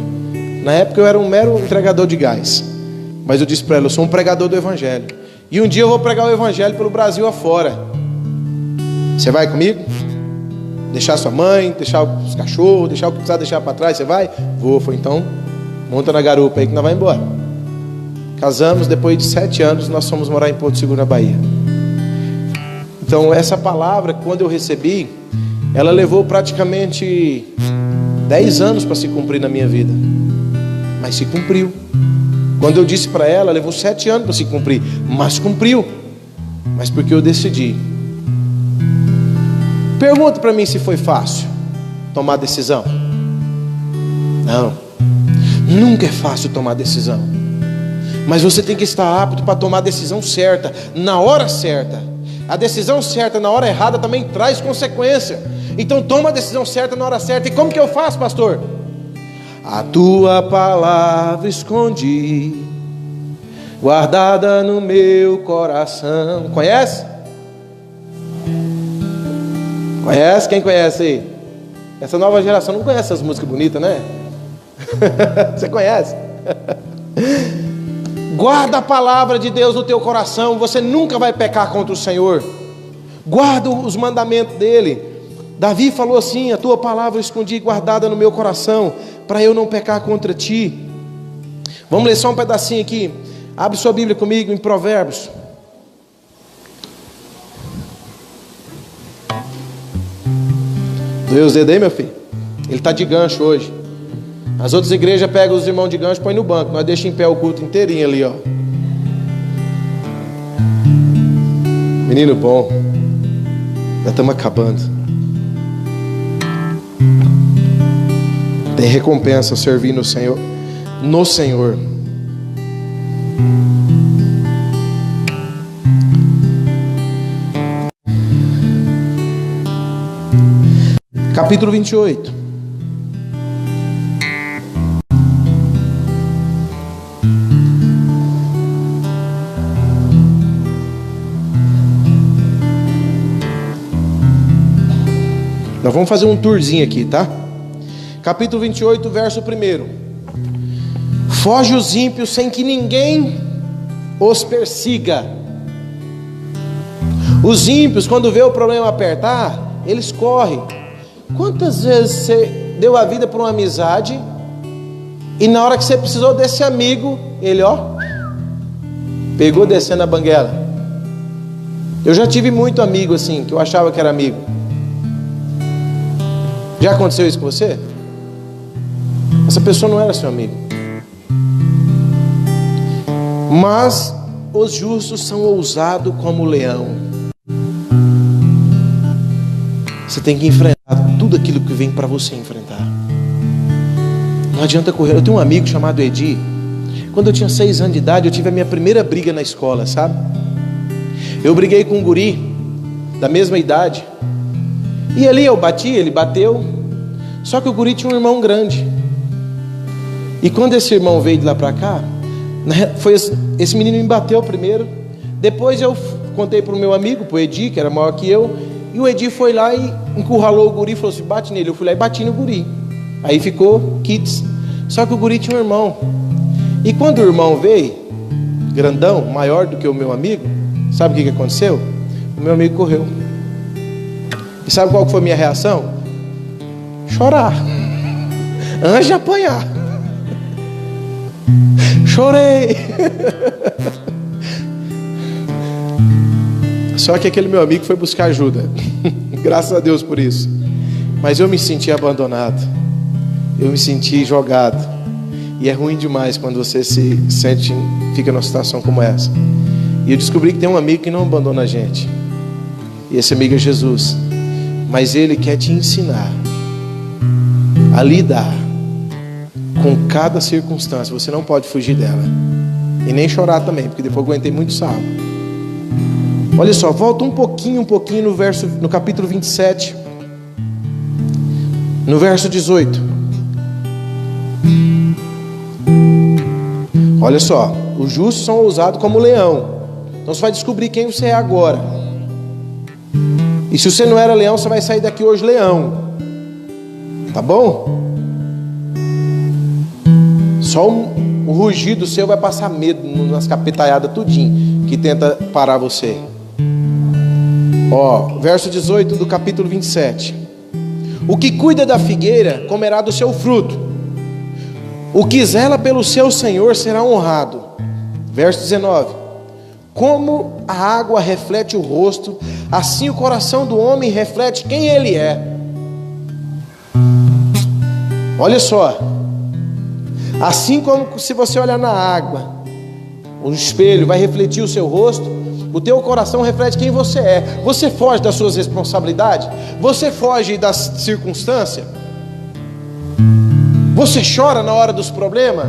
Na época eu era um mero entregador de gás. Mas eu disse para ela, eu sou um pregador do evangelho. E um dia eu vou pregar o evangelho pelo Brasil afora. Você vai comigo? Deixar sua mãe, deixar os cachorros, deixar o que precisar deixar para trás, você vai? Vou, foi então, monta na garupa aí que nós vamos embora. Casamos, depois de 7 anos, nós fomos morar em Porto Seguro, na Bahia. Então essa palavra, quando eu recebi, ela levou praticamente 10 anos para se cumprir na minha vida. Mas se cumpriu. Quando eu disse para ela, levou 7 anos para se cumprir. Mas cumpriu. Mas porque eu decidi. Pergunta para mim se foi fácil tomar decisão. Não. Nunca é fácil tomar decisão. Mas você tem que estar apto para tomar a decisão certa, na hora certa. A decisão certa na hora errada também traz consequência. Então toma a decisão certa na hora certa. E como que eu faço, pastor? A tua palavra escondi, guardada no meu coração. Conhece? Conhece? Quem conhece aí? Essa nova geração não conhece essas músicas bonitas, né? Você conhece? Guarda a palavra de Deus no teu coração. Você nunca vai pecar contra o Senhor. Guarda os mandamentos dele. Davi falou assim: a tua palavra eu escondi guardada no meu coração, para eu não pecar contra ti. Vamos ler só um pedacinho aqui. Abre sua Bíblia comigo em Provérbios. Doeu os dedos aí, meu filho? Ele está de gancho hoje. As outras igrejas pegam os irmãos de gancho e põem no banco. Nós deixamos em pé o culto inteirinho ali, ó. Menino bom. Já estamos acabando. Tem recompensa servir no Senhor. No Senhor. Capítulo 28. Nós vamos fazer um tourzinho aqui, tá? Capítulo 28, verso 1. Foge os ímpios sem que ninguém os persiga. Os ímpios, quando vê o problema apertar, eles correm. Quantas vezes você deu a vida por uma amizade e na hora que você precisou desse amigo, ele, ó, pegou descendo a banguela? Eu já tive muito amigo assim, que eu achava que era amigo. Já aconteceu isso com você? Essa pessoa não era seu amigo. Mas os justos são ousados como o leão. Você tem que enfrentar tudo aquilo que vem para você enfrentar. Não adianta correr. Eu tenho um amigo chamado Edi. Quando eu tinha 6 anos de idade, eu tive a minha primeira briga na escola, sabe? Eu briguei com um guri da mesma idade. E ali eu bati, ele bateu. Só que o guri tinha um irmão grande. E quando esse irmão veio de lá para cá, Esse menino me bateu primeiro. Depois eu contei para o meu amigo, para o Edi, que era maior que eu. E o Edi foi lá e encurralou o guri e falou assim: bate nele. Eu fui lá e bati no guri. Aí ficou kids. Só que o guri tinha um irmão. E quando o irmão veio, grandão, maior do que o meu amigo, sabe o que aconteceu? O meu amigo correu. E sabe qual foi a minha reação? Chorar. Antes de apanhar. Chorei. Só que aquele meu amigo foi buscar ajuda. Graças a Deus por isso. Mas eu me senti abandonado. Eu me senti jogado. E é ruim demais quando você se sente, fica numa situação como essa. E eu descobri que tem um amigo que não abandona a gente. E esse amigo é Jesus. Mas ele quer te ensinar a lidar com cada circunstância. Você não pode fugir dela. E nem chorar também, porque depois eu aguentei muito sarro. Olha só, volta um pouquinho no capítulo 27. No verso 18. Olha só, os justos são ousados como leão. Então você vai descobrir quem você é agora. E se você não era leão, você vai sair daqui hoje leão. Tá bom? Só o rugido seu vai passar medo nas capetaiadas tudinho que tenta parar você. Ó, verso 18 do capítulo 27. O que cuida da figueira comerá do seu fruto. O que zela pelo seu Senhor será honrado. Verso 19. Como a água reflete o rosto, assim o coração do homem reflete quem ele é. Olha só. Assim como se você olhar na água, o espelho vai refletir o seu rosto, o teu coração reflete quem você é. Você foge das suas responsabilidades? Você foge das circunstâncias? Você chora na hora dos problemas?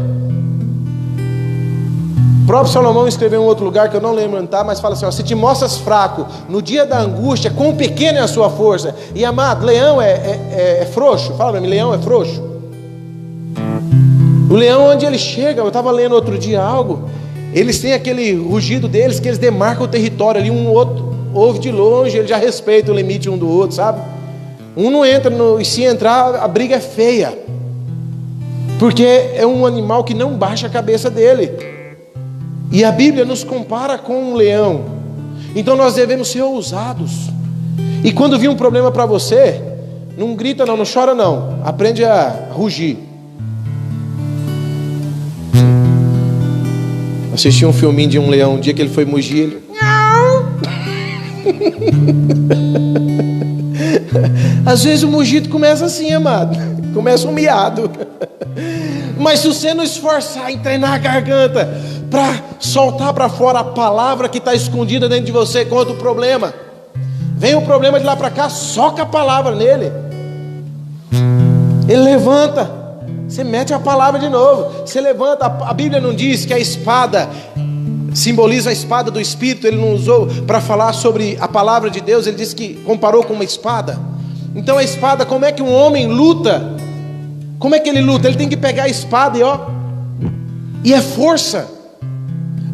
O próprio Salomão escreveu em um outro lugar que eu não lembro onde está, mas fala assim: ó, se te mostras fraco no dia da angústia, quão pequena é a sua força. E amado, leão é frouxo? Fala para mim, leão é frouxo? O leão, onde ele chega, eu estava lendo outro dia algo, eles têm aquele rugido deles que eles demarcam o território ali, um outro ouve de longe, ele já respeita o limite um do outro, sabe? Um não entra, e se entrar, a briga é feia, porque é um animal que não baixa a cabeça dele. E a Bíblia nos compara com um leão. Então nós devemos ser ousados. E quando vir um problema para você, não grita não, não chora não, aprende a rugir. Assisti um filminho de um leão, um dia que ele foi mugir, ele... Às vezes o mugido começa assim, amado. Começa um miado. Mas se você não esforçar em treinar a garganta para soltar para fora a palavra que está escondida dentro de você contra o problema, vem o problema de lá para cá, soca a palavra nele. Ele levanta. Você mete a palavra de novo. Você levanta. A Bíblia não diz que a espada simboliza a espada do Espírito. Ele não usou para falar sobre a palavra de Deus. Ele disse que comparou com uma espada. Então a espada, como é que um homem luta? Como é que ele luta? Ele tem que pegar a espada e é força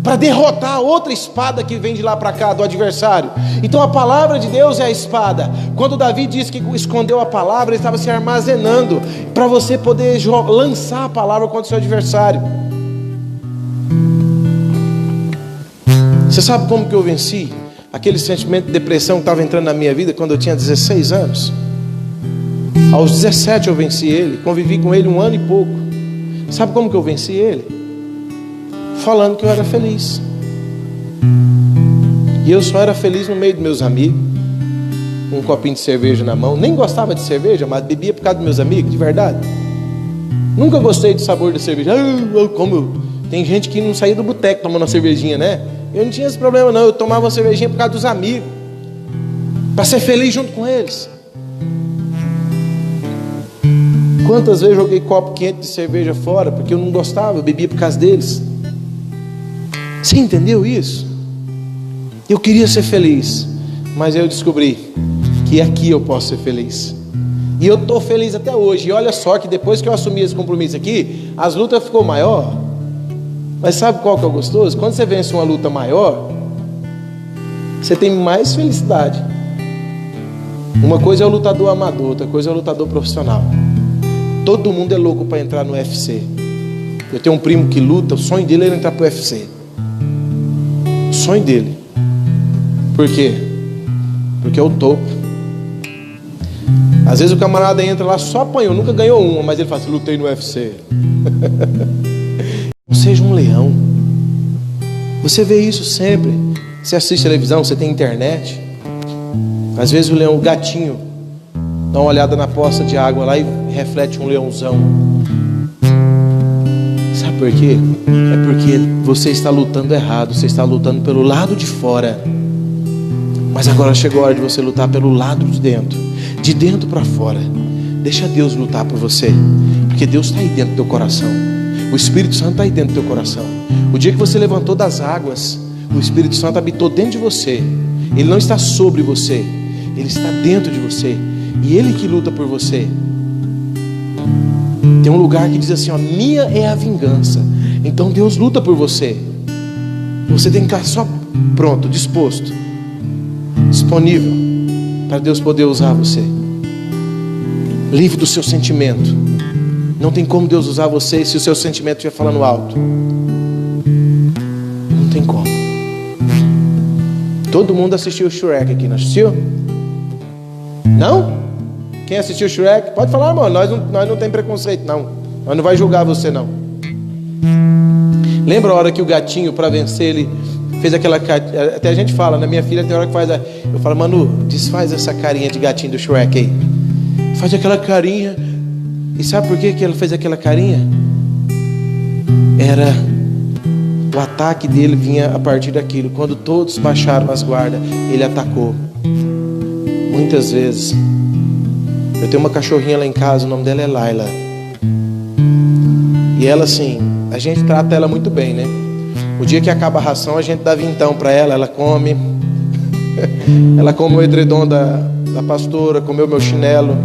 para derrotar a outra espada que vem de lá para cá, do adversário. Então a palavra de Deus é a espada. Quando Davi disse que escondeu a palavra, ele estava se armazenando para você poder lançar a palavra contra o seu adversário. Você sabe como que eu venci aquele sentimento de depressão que estava entrando na minha vida quando eu tinha 16 anos? Aos 17 eu venci ele, convivi com ele 1 ano e pouco. Sabe como que eu venci ele? Falando que eu era feliz. E eu só era feliz no meio dos meus amigos, com um copinho de cerveja na mão. Nem gostava de cerveja, mas bebia por causa dos meus amigos, de verdade. Nunca gostei do sabor da cerveja. Tem gente que não saía do boteco tomando uma cervejinha, né? Eu não tinha esse problema não. Eu tomava uma cervejinha por causa dos amigos, para ser feliz junto com eles. Quantas vezes eu joguei copo quente de cerveja fora porque eu não gostava, eu bebia por causa deles. Você entendeu isso? Eu queria ser feliz, mas eu descobri que aqui eu posso ser feliz. E eu estou feliz até hoje. E olha só que depois que eu assumi esse compromisso aqui, as lutas ficou maior. Mas sabe qual que é o gostoso? Quando você vence uma luta maior, você tem mais felicidade. Uma coisa é o lutador amador, outra coisa é o lutador profissional. Todo mundo é louco para entrar no UFC. Eu tenho um primo que luta, o sonho dele é entrar pro UFC. O sonho dele. Por quê? Porque é o topo. Às vezes o camarada entra lá, só apanhou, nunca ganhou uma, mas ele fala assim, lutei no UFC. Seja um leão. Você vê isso sempre. Você assiste televisão, você tem internet. Às vezes o leão, o gatinho, dá uma olhada na poça de água lá e reflete um leãozão. Sabe por quê? É porque você está lutando errado. Você está lutando pelo lado de fora. Mas agora chegou a hora de você lutar pelo lado de dentro. De dentro para fora. Deixa Deus lutar por você. Porque Deus está aí dentro do teu coração. O Espírito Santo está aí dentro do teu coração. O dia que você levantou das águas, o Espírito Santo habitou dentro de você. Ele não está sobre você. Ele está dentro de você. E Ele que luta por você. Tem um lugar que diz assim, ó, minha é a vingança. Então Deus luta por você. Você tem que estar só pronto, disposto, disponível para Deus poder usar você. Livre do seu sentimento. Não tem como Deus usar você se o seu sentimento estiver falando alto. Não tem como. Todo mundo assistiu o Shrek aqui, não assistiu? Não? Quem assistiu o Shrek? Pode falar, irmão, nós não tem preconceito, não. Nós não vai julgar você, não. Lembra a hora que o gatinho, para vencer, ele fez aquela... Até a gente fala, né? Minha filha tem hora que faz... Eu falo, Manu, desfaz essa carinha de gatinho do Shrek aí. Faz aquela carinha. E sabe por que ela fez aquela carinha? Era... O ataque dele vinha a partir daquilo. Quando todos baixaram as guardas, ele atacou. Muitas vezes. Eu tenho uma cachorrinha lá em casa, o nome dela é Laila. E ela assim, a gente trata ela muito bem, né? O dia que acaba a ração, a gente dá vintão pra ela, ela come. Ela come o edredom da pastora, comeu meu chinelo.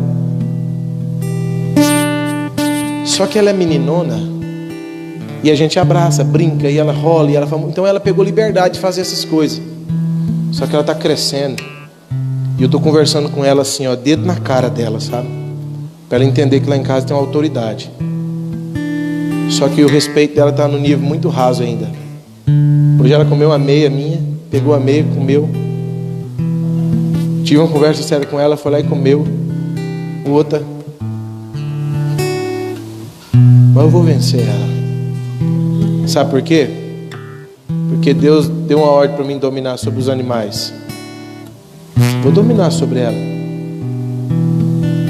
Só que ela é meninona. E a gente abraça, brinca, e ela rola, e ela fala... Então ela pegou liberdade de fazer essas coisas. Só que ela está crescendo. E eu estou conversando com ela assim, ó, dedo na cara dela, sabe? Para ela entender que lá em casa tem uma autoridade. Só que o respeito dela está no nível muito raso ainda. Hoje ela comeu uma meia minha, pegou a meia, comeu. Tive uma conversa séria com ela, foi lá e comeu. Outra. Mas eu vou vencer ela. Sabe por quê? Porque Deus deu uma ordem para mim dominar sobre os animais. Vou dominar sobre ela.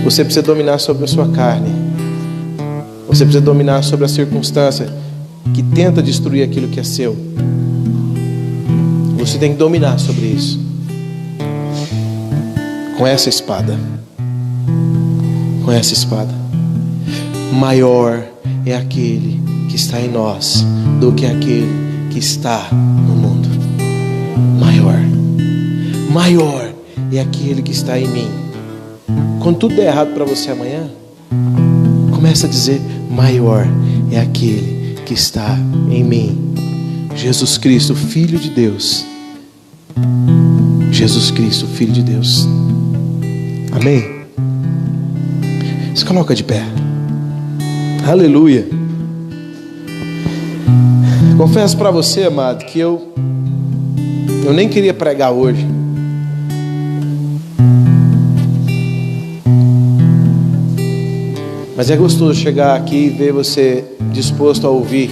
Você precisa dominar sobre a sua carne. Você precisa dominar sobre a circunstância que tenta destruir aquilo que é seu. Você tem que dominar sobre isso. Com essa espada. Com essa espada. Maior é aquele que está em nós do que aquele que está no mundo. Maior é aquele que está em mim. Quando tudo der errado para você amanhã, começa a dizer, maior é aquele que está em mim. Jesus Cristo, Filho de Deus. Jesus Cristo, Filho de Deus. Amém? Se coloca de pé. Aleluia. Confesso para você, amado, que eu nem queria pregar hoje. Mas é gostoso chegar aqui e ver você disposto a ouvir,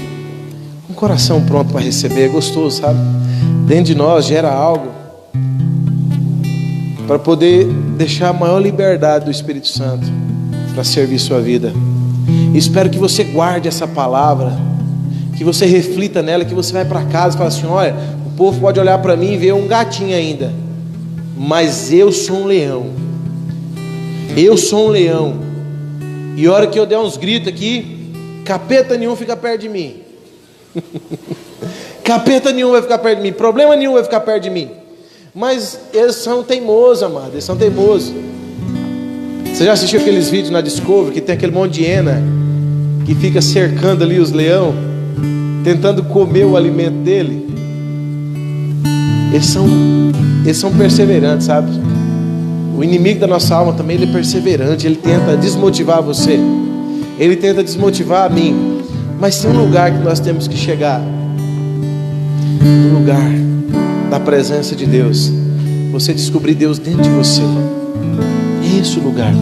com o coração pronto para receber. É gostoso, sabe? Dentro de nós gera algo para poder deixar a maior liberdade do Espírito Santo para servir sua vida. E espero que você guarde essa palavra, que você reflita nela, que você vai para casa e fala assim, olha, o povo pode olhar para mim e ver um gatinho ainda, mas eu sou um leão. Eu sou um leão. E a hora que eu der uns gritos aqui, capeta nenhum fica perto de mim. Capeta nenhum vai ficar perto de mim. Problema nenhum vai ficar perto de mim. Mas eles são teimosos, amado. Eles são teimosos. Você já assistiu aqueles vídeos na Discovery que tem aquele monte de hiena que fica cercando ali os leão? tentando comer o alimento dele, eles são perseverantes, sabe? O inimigo da nossa alma também, ele é perseverante. Ele tenta desmotivar você, ele tenta desmotivar a mim. Mas tem um lugar que nós temos que chegar, um lugar da presença de Deus. Você descobrir Deus dentro de você. É esse o lugar.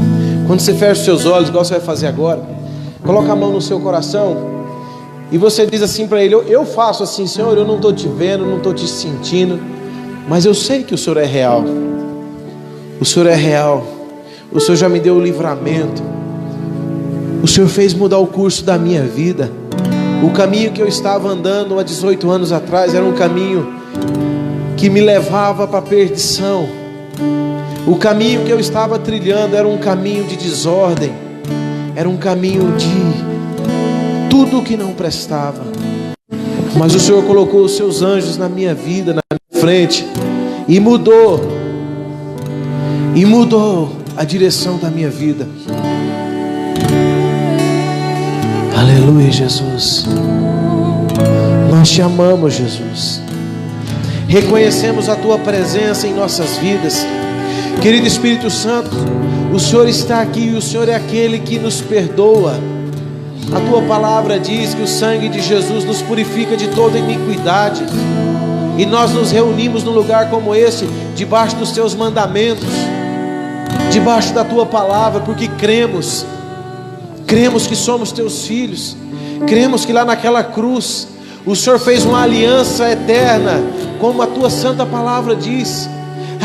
Quando você fecha os seus olhos, igual você vai fazer agora, coloca a mão no seu coração e você diz assim para Ele: eu faço assim, Senhor, eu não estou te vendo, não estou te sentindo, mas eu sei que o Senhor é real. O Senhor é real. O Senhor já me deu o livramento. O Senhor fez mudar o curso da minha vida. O caminho que eu estava andando há 18 anos atrás era um caminho que me levava para a perdição. O caminho que eu estava trilhando era um caminho de desordem, era um caminho de tudo que não prestava. Mas o Senhor colocou os seus anjos na minha vida, na minha frente, e mudou a direção da minha vida. Aleluia, Jesus. Nós te amamos, Jesus. Reconhecemos a Tua presença em nossas vidas. Querido Espírito Santo, o Senhor está aqui e o Senhor é aquele que nos perdoa. A Tua palavra diz que o sangue de Jesus nos purifica de toda iniquidade. E nós nos reunimos num lugar como esse, debaixo dos Teus mandamentos, debaixo da Tua palavra, porque cremos que somos Teus filhos. Cremos que lá naquela cruz o Senhor fez uma aliança eterna, como a Tua santa palavra diz.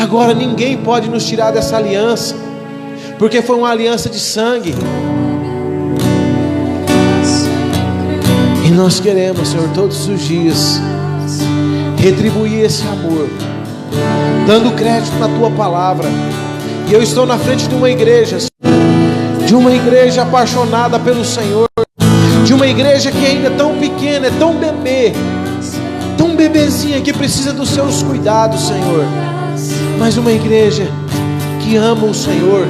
Agora ninguém pode nos tirar dessa aliança, porque foi uma aliança de sangue. E nós queremos, Senhor, todos os dias retribuir esse amor, dando crédito na Tua palavra. E eu estou na frente de uma igreja apaixonada pelo Senhor, de uma igreja que ainda é tão pequena, é tão bebê, tão bebezinha, que precisa dos Seus cuidados, Senhor. Mas uma igreja que ama o Senhor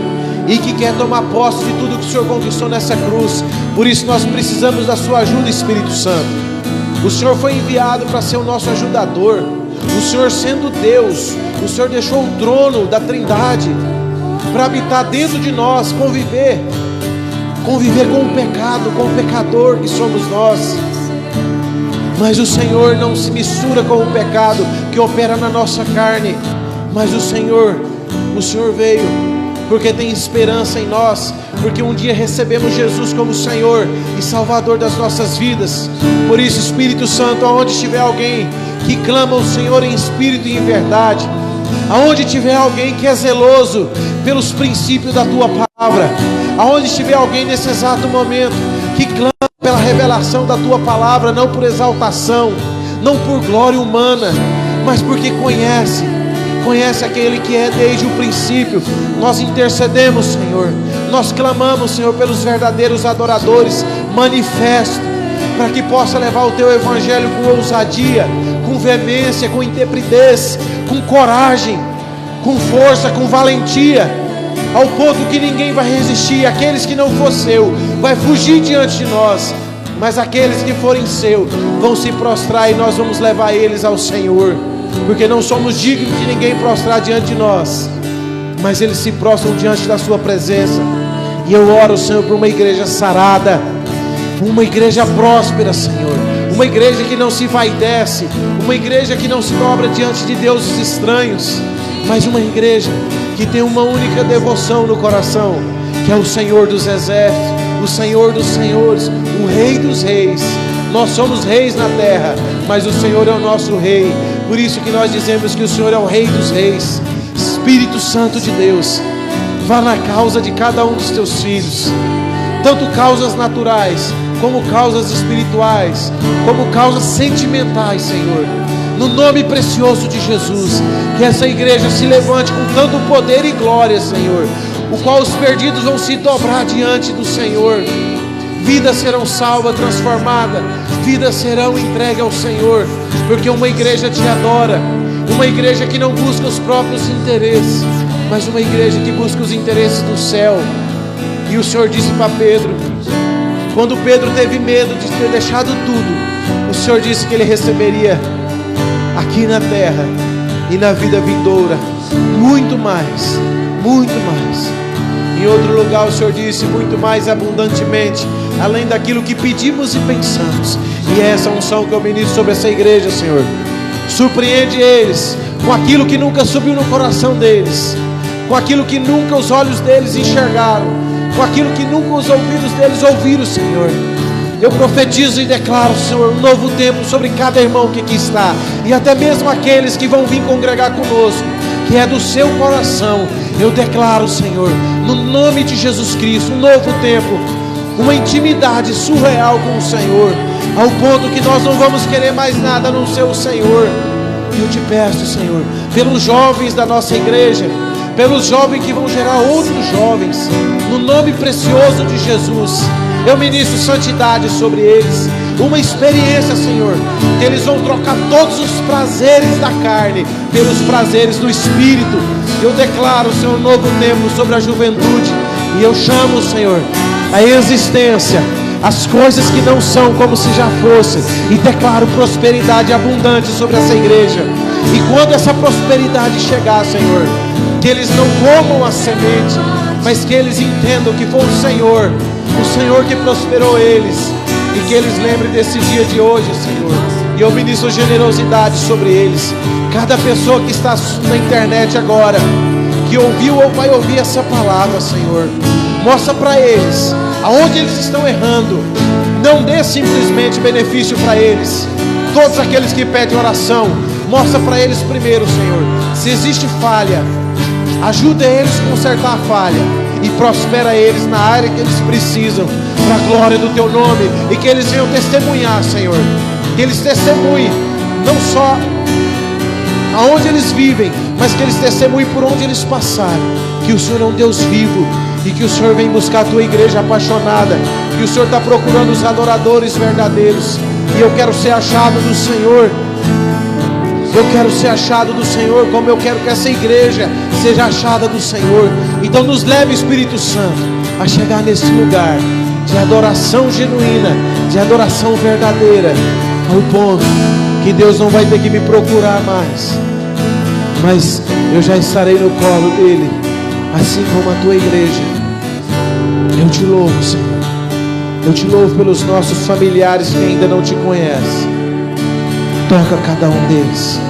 e que quer tomar posse de tudo que o Senhor conquistou nessa cruz. Por isso nós precisamos da Sua ajuda, Espírito Santo. O Senhor foi enviado para ser o nosso ajudador. O Senhor, sendo Deus, o Senhor deixou o trono da Trindade para habitar dentro de nós, conviver com o pecado, com o pecador que somos nós. Mas o Senhor não se mistura com o pecado que opera na nossa carne. Mas o Senhor veio porque tem esperança em nós, porque um dia recebemos Jesus como Senhor e Salvador das nossas vidas. Por isso, Espírito Santo, aonde estiver alguém que clama o Senhor em espírito e em verdade, aonde tiver alguém que é zeloso pelos princípios da Tua palavra, aonde estiver alguém nesse exato momento que clama pela revelação da Tua palavra, não por exaltação, não por glória humana, mas porque conhece aquele que é desde o princípio, nós intercedemos, Senhor, nós clamamos, Senhor, pelos verdadeiros adoradores. Manifesto, para que possa levar o Teu Evangelho com ousadia, com veemência, com intrepidez, com coragem, com força, com valentia, ao ponto que ninguém vai resistir. Aqueles que não for seu vai fugir diante de nós, mas aqueles que forem seu vão se prostrar e nós vamos levar eles ao Senhor, porque não somos dignos de ninguém prostrar diante de nós, mas eles se prostram diante da Sua presença. E eu oro, Senhor, por uma igreja sarada, uma igreja próspera, Senhor, uma igreja que não se vaidece, uma igreja que não se dobra diante de deuses estranhos, mas uma igreja que tem uma única devoção no coração, que é o Senhor dos exércitos, o Senhor dos senhores, o Rei dos reis. Nós somos reis na terra, mas o Senhor é o nosso Rei. Por isso que nós dizemos que o Senhor é o Rei dos reis. Espírito Santo de Deus, vá na causa de cada um dos Teus filhos, tanto causas naturais, como causas espirituais, como causas sentimentais, Senhor. No nome precioso de Jesus, que essa igreja se levante com tanto poder e glória, Senhor, o qual os perdidos vão se dobrar diante do Senhor. Vidas serão salvas, transformadas, vidas serão entregues ao Senhor, porque uma igreja te adora, uma igreja que não busca os próprios interesses, mas uma igreja que busca os interesses do céu. E o Senhor disse para Pedro, quando Pedro teve medo de ter deixado tudo o Senhor disse que Ele receberia aqui na terra e na vida vindoura muito mais, muito mais. Em outro lugar o Senhor disse: muito mais abundantemente, além daquilo que pedimos e pensamos. E é essa unção que eu ministro sobre essa igreja, Senhor. Surpreende eles com aquilo que nunca subiu no coração deles, com aquilo que nunca os olhos deles enxergaram, com aquilo que nunca os ouvidos deles ouviram, Senhor. Eu profetizo e declaro, Senhor, um novo tempo sobre cada irmão que aqui está, e até mesmo aqueles que vão vir congregar conosco, que é do seu coração. Eu declaro, Senhor, no nome de Jesus Cristo, um novo tempo, uma intimidade surreal com o Senhor, ao ponto que nós não vamos querer mais nada no seu Senhor. Eu te peço, Senhor, pelos jovens da nossa igreja, pelos jovens que vão gerar outros jovens, no nome precioso de Jesus, eu ministro santidade sobre eles, uma experiência, Senhor, que eles vão trocar todos os prazeres da carne pelos prazeres do Espírito. Eu declaro, Senhor, um novo tempo sobre a juventude, e eu chamo, Senhor, a existência, as coisas que não são como se já fossem, e declaro prosperidade abundante sobre essa igreja. E quando essa prosperidade chegar, Senhor, que eles não comam a semente, mas que eles entendam que foi o Senhor que prosperou eles, e que eles lembrem desse dia de hoje, Senhor. E eu ministro generosidade sobre eles. Cada pessoa que está na internet agora, que ouviu ou vai ouvir essa palavra, Senhor, mostra para eles aonde eles estão errando. Não dê simplesmente benefício para eles. Todos aqueles que pedem oração, mostra para eles primeiro, Senhor, se existe falha, ajuda eles a consertar a falha, e prospera eles na área que eles precisam, para a glória do Teu nome. E que eles venham testemunhar, Senhor, que eles testemunhem não só aonde eles vivem, mas que eles testemunhem por onde eles passarem, que o Senhor é um Deus vivo, e que o Senhor vem buscar a Tua igreja apaixonada, que o Senhor está procurando os adoradores verdadeiros. E eu quero ser achado do Senhor. Eu quero ser achado do Senhor, como eu quero que essa igreja seja achada do Senhor. Então nos leve, Espírito Santo, a chegar nesse lugar de adoração genuína, de adoração verdadeira, ao ponto que Deus não vai ter que me procurar mais, mas eu já estarei no colo dele, assim como a Tua igreja. Eu te louvo, Senhor. Eu te louvo pelos nossos familiares que ainda não te conhecem. Toca cada um deles.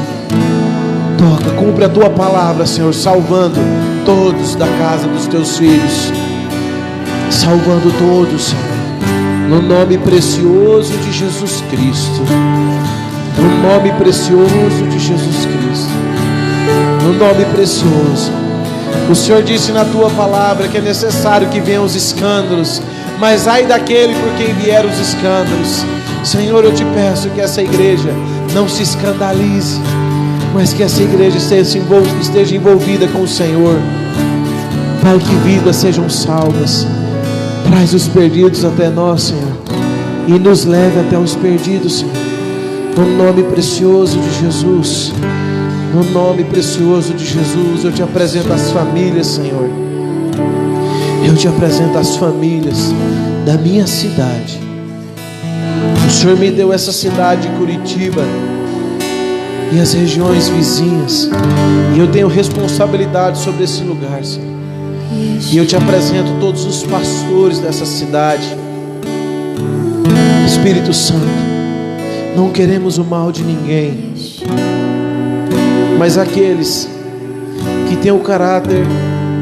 Toca, cumpre a Tua palavra, Senhor, salvando todos da casa dos Teus filhos. Salvando todos, Senhor, no nome precioso de Jesus Cristo. No nome precioso de Jesus Cristo. No nome precioso. O Senhor disse na Tua palavra que é necessário que venham os escândalos, mas ai daquele por quem vieram os escândalos. Senhor, eu te peço que essa igreja não se escandalize, mas que essa igreja esteja envolvida com o Senhor. Pai, que vidas sejam salvas. Traz os perdidos até nós, Senhor, e nos leve até os perdidos, Senhor, no nome precioso de Jesus. No nome precioso de Jesus, eu te apresento as famílias, Senhor. Eu te apresento as famílias da minha cidade. O Senhor me deu essa cidade de Curitiba e as regiões vizinhas, e eu tenho responsabilidade sobre esse lugar, Senhor. E eu te apresento todos os pastores dessa cidade. Espírito Santo, não queremos o mal de ninguém, mas aqueles que têm o caráter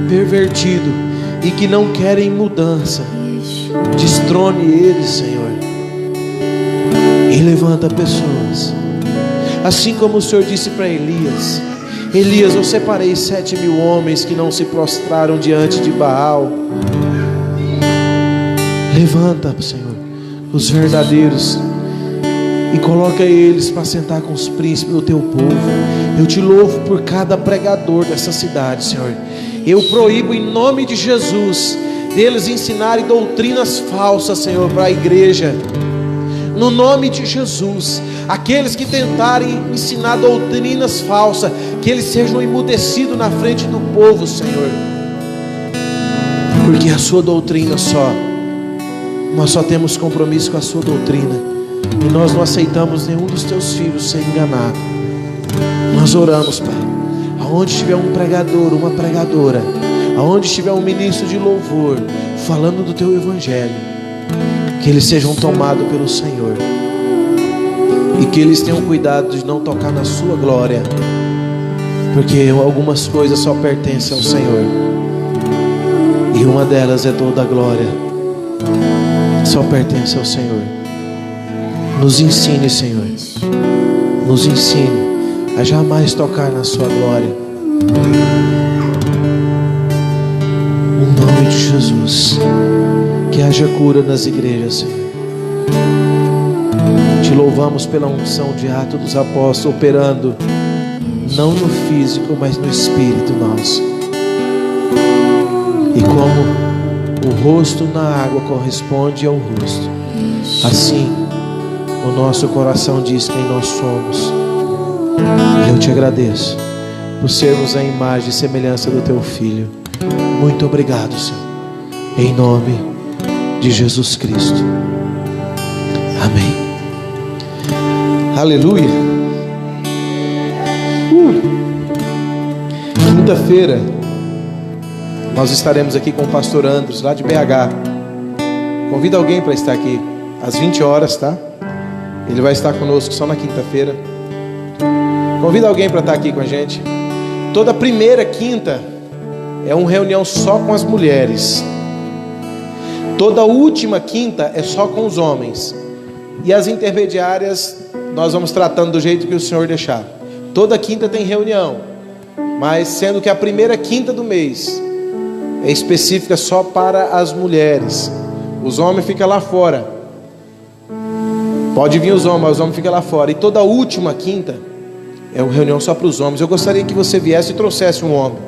pervertido e que não querem mudança, destrone eles, Senhor, e levanta pessoas, assim como o Senhor disse para Elias: Elias, eu separei 7.000 homens que não se prostraram diante de Baal. Levanta, Senhor, os verdadeiros e coloca eles para sentar com os príncipes do Teu povo. Eu te louvo por cada pregador dessa cidade, Senhor. Eu proíbo em nome de Jesus deles ensinarem doutrinas falsas, Senhor, para a igreja. No nome de Jesus, aqueles que tentarem ensinar doutrinas falsas, que eles sejam emudecidos na frente do povo, Senhor, porque a sua doutrina só, nós só temos compromisso com a sua doutrina. E nós não aceitamos nenhum dos teus filhos ser enganado. Nós oramos, Pai, aonde estiver um pregador, uma pregadora, aonde estiver um ministro de louvor falando do teu evangelho, que eles sejam tomados pelo Senhor e que eles tenham cuidado de não tocar na sua glória, porque algumas coisas só pertencem ao Senhor, e uma delas é toda a glória, só pertence ao Senhor. Nos ensine, Senhor, nos ensine a jamais tocar na sua glória, no nome de Jesus. Que haja cura nas igrejas, Senhor. Te louvamos pela unção de Atos dos Apóstolos operando não no físico, mas no espírito nosso. E como o rosto na água corresponde ao rosto, assim o nosso coração diz quem nós somos. E eu te agradeço por sermos a imagem e semelhança do teu Filho. Muito obrigado, Senhor, em nome de Jesus Cristo. Amém. Aleluia. Quinta-feira nós estaremos aqui com o pastor Andros, lá de BH. Convida alguém para estar aqui às 20 horas, tá? Ele vai estar conosco só na quinta-feira. Convida alguém para estar aqui com a gente. Toda primeira quinta é uma reunião só com as mulheres. Toda última quinta é só com os homens. E as intermediárias nós vamos tratando do jeito que o Senhor deixar. Toda quinta tem reunião, mas sendo que a primeira quinta do mês é específica só para as mulheres. Os homens ficam lá fora. Pode vir os homens, mas os homens ficam lá fora. E toda última quinta é uma reunião só para os homens. Eu gostaria que você viesse e trouxesse um homem,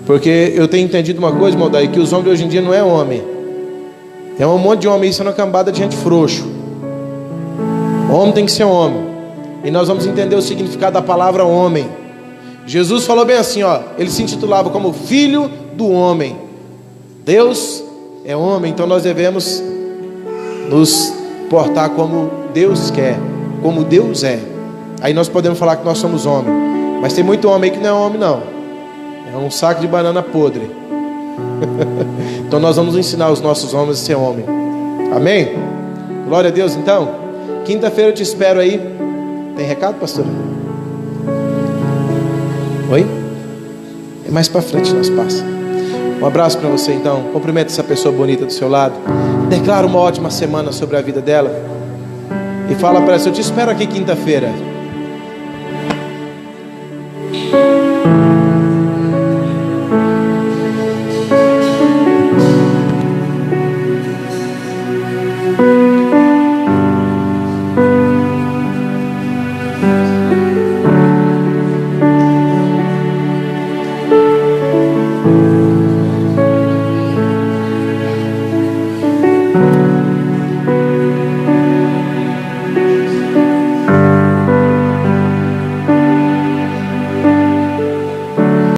porque eu tenho entendido uma coisa, Maldaí, que os homens de hoje em dia não é homem. É um monte de homem, isso é uma cambada de gente frouxo. Homem tem que ser homem. E nós vamos entender o significado da palavra homem. Jesus falou bem assim, ó, ele se intitulava como Filho do Homem. Deus é homem, então nós devemos nos portar como Deus quer, como Deus é. Aí nós podemos falar que nós somos homem. Mas tem muito homem aí que não é homem não. É um saco de banana podre. Então nós vamos ensinar os nossos homens a ser homem. Amém? Glória a Deus. Então, quinta-feira eu te espero aí. Tem recado, pastor? Oi? É mais para frente nós passa. Um abraço para você então. Cumprimenta essa pessoa bonita do seu lado. Declara uma ótima semana sobre a vida dela. E fala para ela, eu te espero aqui quinta-feira.